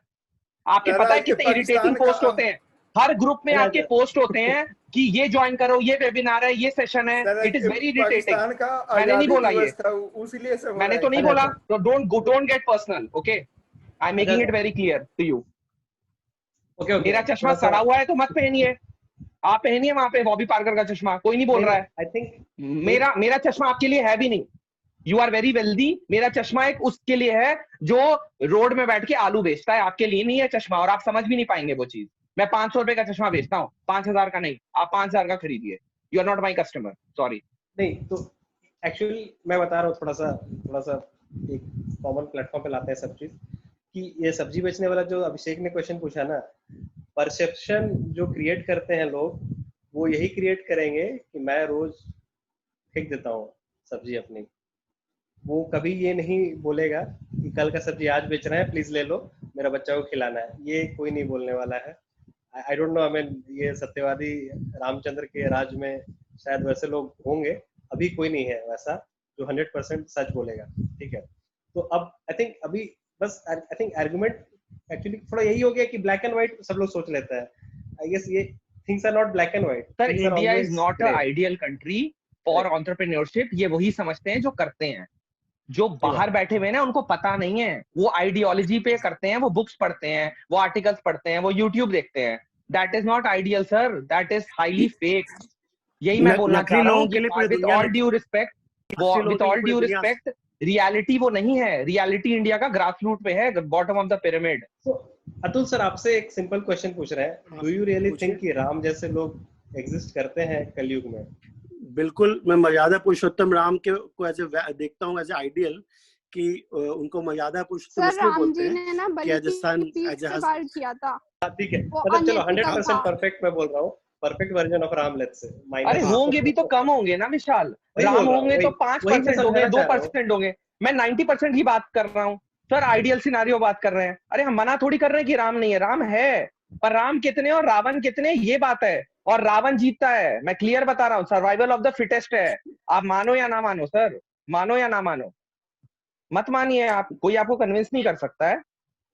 आपके सर पता है आज के कितने इरिटेटिंग पाकिस्तान पोस्ट होते का, हैं? हर ग्रुप में अरे आपके पोस्ट होते हैं कि ये ज्वाइन करो, ये वेबिनार है, ये सेशन है। सर आज इट इज के वेरी इरिटेटिंग। पाकिस्तान का मैंने नहीं आजादी बोला ये, दिवस था, उसीलिए सब हो मैंने रहा तो है नहीं क्या? अच्छा बोला। अच्छा तो don't get personal, okay? I am making it very clear to you. Okay okay मेरा चश्मा थोड़ा सा सड़ा हुआ है तो मत पहनिए, आप पहनिए वहां पे बॉबी पार्कर का चश्मा, कोई नहीं बोल रहा है। आई थिंक मेरा चश्मा आपके लिए है भी नहीं। You are very wealthy. मेरा चश्मा एक उसके लिए है जो रोड में बैठ के आलू बेचता है, आपके लिए नहीं है चश्मा, और आप समझ भी नहीं पाएंगे वो चीज। मैं 500 रुपए का चश्मा बेचता हूँ, 5,000 का नहीं। आप 5,000 का खरीदिए। You are not my customer, sorry. नहीं तो एक्चुअली मैं बता रहा हूँ थोड़ा सा एक कॉमन प्लेटफॉर्म पे लाते हैं सब चीज, कि ये सब्जी बेचने वाला जो अभिषेक ने क्वेश्चन पूछा ना, परसेप्शन जो क्रिएट करते हैं लोग, वो यही क्रिएट करेंगे कि मैं रोज फेंक देता हूँ सब्जी अपनी। वो कभी ये नहीं बोलेगा कि कल का सब्जी आज बेच रहे हैं, प्लीज ले लो, मेरा बच्चा को खिलाना है। ये कोई नहीं बोलने वाला है। I don't know, I mean ये सत्यवादी रामचंद्र के राज में शायद वैसे लोग होंगे, अभी कोई नहीं है वैसा जो 100% सच बोलेगा, ठीक है? तो अब आई थिंक अभी बस आई थिंक आर्गुमेंट एक्चुअली थोड़ा यही हो गया कि ब्लैक एंड व्हाइट सब लोग सोच लेते हैं। आई गेस ये things are not black and white, sir things are India is always not a grey. Ideal country for entrepreneurship. ये वही समझते हैं जो करते हैं। जो बाहर बैठे हुए हैं ना, उनको पता नहीं है। वो आइडियोलॉजी पे करते हैं, वो बुक्स पढ़ते हैं, वो आर्टिकल्स पढ़ते हैं, वो यूट्यूब देखते हैं। That is not ideal sir, that is highly fake. यही मैं बोलना नकली चाह रहा लोगों हूँ के लिए पूरी विद दुनिया ऑल में, ड्यू रिस्पेक्ट, असली लोगों विद के लिए ऑल पूरी ड्यू दुनिया। रिस्पेक्ट, रियलिटी वो नहीं है। रियलिटी इंडिया का ग्रास रूट पे है, बॉटम ऑफ द पिरामिड। तो अतुल सर आपसे एक सिंपल क्वेश्चन पूछ रहे हैं, डू यू रियली थिंक कि राम जैसे लोग एग्जिस्ट करते हैं कलयुग में? बिल्कुल, मैं मर्यादा पुरुषोत्तम राम के को ऐसे देखता हूँ एज आइडियल, कि उनको मर्यादा पुरुषोत्तम सर इसलिए राम बोलते जी हैं ने ना कि बलि एज ए सन, पीठ एज ए से वार किया था, ठीक है, वो मतलब चलो अनएथिकल 100% था। परफेक्ट मैं बोल रहा हूँ, perfect version of Ram, let's say अरे माइनस होंगे भी तो कम होंगे ना विशाल। वही राम बोल रहा हूँ, होंगे तो वही मैं 5% होंगे, समझाना चाह रहा हूँ। 2% होंगे। मैं 90% की बात कर रहा हूँ सर। आइडियल सिनारियो बात कर रहे हैं। अरे हम मना थोड़ी कर रहे हैं कि राम नहीं है, राम है, पर राम कितने और रावण कितने, ये बात है। और रावण जीतता है, मैं क्लियर बता रहा हूँ। सर्वाइवल ऑफ द फिटेस्ट है। आप मानो या ना मानो सर, मानो या ना मानो, मत मानिए आप, कोई आपको कन्विंस नहीं कर सकता है।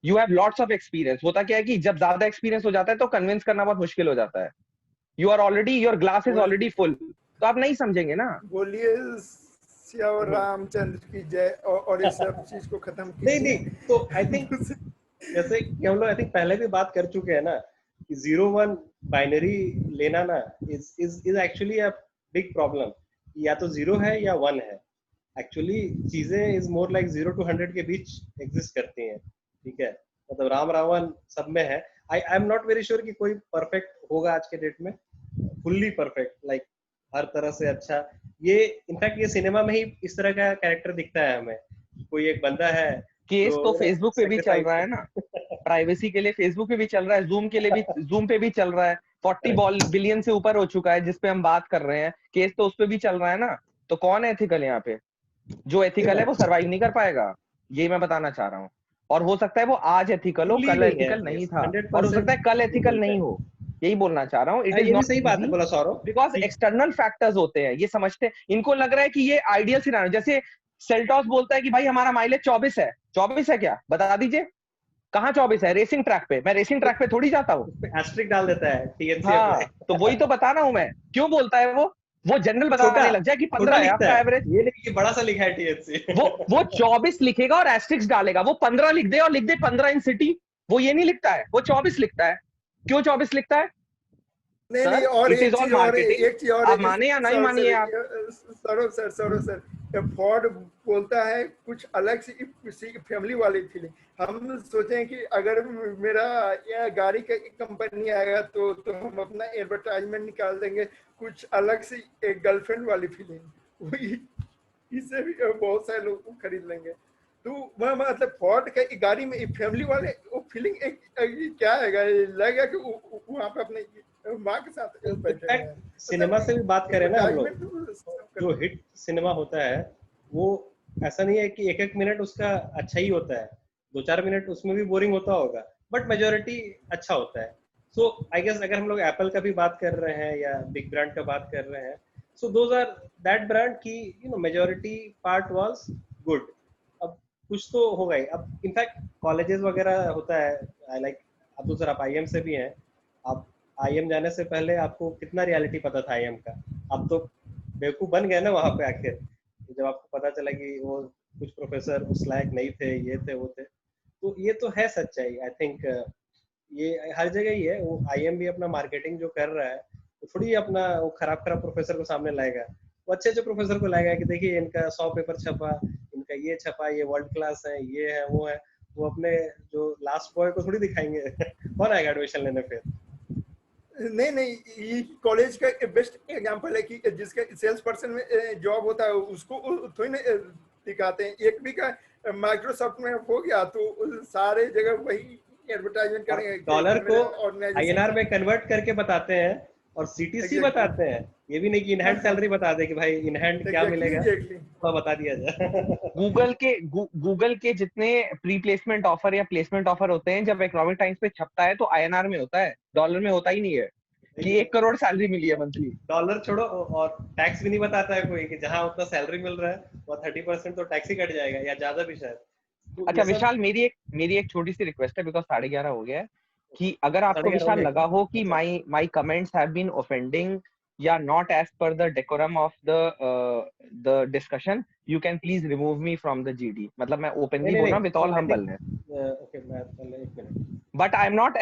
You have lots of experience. होता क्या है कि जब ज्यादा एक्सपीरियंस हो जाता है तो कन्विंस करना बहुत मुश्किल हो जाता है। You are already, your glass is already full, तो आप नहीं समझेंगे ना। बोलिए सियावर रामचंद्र की जय, और इस सब चीज को खत्म नहीं कीजिए। नहीं, तो आई थिंक जैसे कि हम लोग आई थिंक पहले भी बात कर चुके हैं ना, कि 0-1 बाइनरी लेना ना is actually a big problem. या तो 0 है या 1 है। एक्चुअली चीजें इज मोर लाइक 0 to 100 के बीच एग्जिस्ट करती हैं, ठीक है? मतलब राम रावण सब में है। आई एम नॉट वेरी श्योर कि कोई परफेक्ट होगा आज के डेट में, फुल्ली परफेक्ट, लाइक हर तरह से अच्छा। ये इनफैक्ट ये सिनेमा में ही इस तरह का कैरेक्टर दिखता है हमें। कोई एक बंदा है केस जो तो फेसबुक पे भी चल रहा है ना, sacrifice- प्राइवेसी के लिए फेसबुक पे भी चल रहा है, जूम पे भी चल रहा है। 40 बिलियन से ऊपर हो चुका है जिसपे हम बात कर रहे हैं। केस तो उस पे भी चल रहा है ना। तो कौन है एथिकल यहाँ पे? जो एथिकल है वो सरवाइव नहीं कर पाएगा, ये मैं बताना चाह रहा हूँ। और हो सकता है वो आज एथिकल हो, कल एथिकल नहीं था, और हो सकता है कल एथिकल नहीं हो। यही बोलना चाह रहा हूँ, इट इज ये भी नॉट सही बात है बोला सौरभ। बिकॉज एक्सटर्नल फैक्टर्स होते हैं, ये समझते हैं, इनको लग रहा है कि ये आइडियल सिनेरियो, जैसे सेल्टॉस बोलता है कि भाई हमारा माइलेज 24 है, 24 है क्या बता दीजिए, कहाँ 24 है? रेसिंग ट्रैक पे, मैं रेसिंग ट्रैक पे थोड़ी जाता हूँ। एस्ट्रिक डाल देता है TNC हाँ, पे। तो वही तो बता रहा हूँ मैं, क्यों बोलता है वो जनरल बताने लग जाए कि 15 है आपका एवरेज, ये नहीं कि बड़ा सा लिखा है TNC। वो 24 लिखेगा और एस्ट्रिक्स डालेगा, वो 15 लिख दे और लिख दे 15 इन सिटी, वो ये नहीं लिखता है, वो 24 लिखता है। क्यों 24 लिखता है? नहीं नहीं, और एक चीज और आप माने या नहीं मानिए आप। सौरभ सर, फोर्ड बोलता है कुछ अलग सी फैमिली वाली फीलिंग। हम सोचें कि अगर मेरा या गाड़ी का कंपनी आएगा तो हम अपना एडवर्टाइजमेंट निकाल देंगे कुछ अलग सी एक गर्लफ्रेंड वाली फीलिंग, वही इससे भी बहुत सारे लोग खरीद लेंगे। तो वह मतलब फोर्ड का गाड़ी में फैमिली वाले वो फीलिंग एक क्या है, लगेगा कि वहाँ पे अपने माँ के साथ बैठे हैं। सिनेमा से भी बात करें ना हम लोग, जो हिट सिनेमा होता है वो ऐसा नहीं है कि एक एक मिनट उसका अच्छा ही होता है, 2-4 मिनट उसमें भी बोरिंग होता होगा, बट मेजोरिटी अच्छा होता है। सो आई गेस अगर हम लोग एप्पल का भी बात कर रहे हैं या बिग ब्रांड का बात कर रहे हैं, so those are that brand की मेजोरिटी पार्ट वाज गुड। अब कुछ तो होगा ही। अब इनफैक्ट कॉलेजेस वगैरह होता है, लाइक अब तो सर आप IIM से भी हैं, आप IIM जाने से पहले आपको कितना रियलिटी पता था IIM का? आप तो बेवकूफ बन गए ना वहां पे आखिर, जब आपको पता चला कि वो कुछ प्रोफेसर उस लायक नहीं थे, ये थे वो थे। तो ये तो है सच्चाई। आई थिंक ये हर जगह ही है। वो IIM भी अपना मार्केटिंग जो कर रहा है तो थोड़ी अपना वो खराब प्रोफेसर को सामने लाएगा, वो अच्छे प्रोफेसर को लाएगा कि देखिए इनका 100 पेपर छपा, इनका ये छपा, ये वर्ल्ड क्लास है, ये है वो है। वो अपने जो लास्ट बॉय को थोड़ी दिखाएंगे। कौन आएगा एडमिशन लेने फिर? नहीं, ये कॉलेज का बेस्ट एग्जांपल है कि जिसका सेल्स पर्सन में जॉब होता है उसको थोड़ी ना दिखाते हैं। एक भी का माइक्रोसॉफ्ट में हो गया तो सारे जगह वही एडवर्टाइजमेंट करेंगे, डॉलर को INR में कन्वर्ट करके बताते हैं और CTC बताते हैं। ये भी नहीं कि इन हैंड सैलरी बता दे कि भाई इन हैंड क्या मिलेगा, थोड़ा बता दिया जाए। गूगल के जितने प्री प्लेसमेंट ऑफर या प्लेसमेंट ऑफर होते हैं, जब इकोनॉमिक टाइम्स पे छपता है तो INR में होता है, डॉलर में होता ही नहीं है कि 1 करोड़ सैलरी मिली है मंथली। डॉलर छोड़ो, और टैक्स भी नहीं बताता है कोई कि जहां उतना सैलरी मिल रहा है वो 30% तो टैक्स ही कट जाएगा या ज्यादा भी शायद। तो अच्छा विशाल, मेरी एक छोटी सी रिक्वेस्ट है, बिकॉज 11:30 हो गया है, कि अगर आपको विशाल लगा हो कि my comments have been offending या not as per the decorum of the discussion, you can please remove me from the GD। मतलब मैं ओपनली बोल रहा हूं विद ऑल हम्बलनेस, ओके मैं पहले 1 minute, but I am not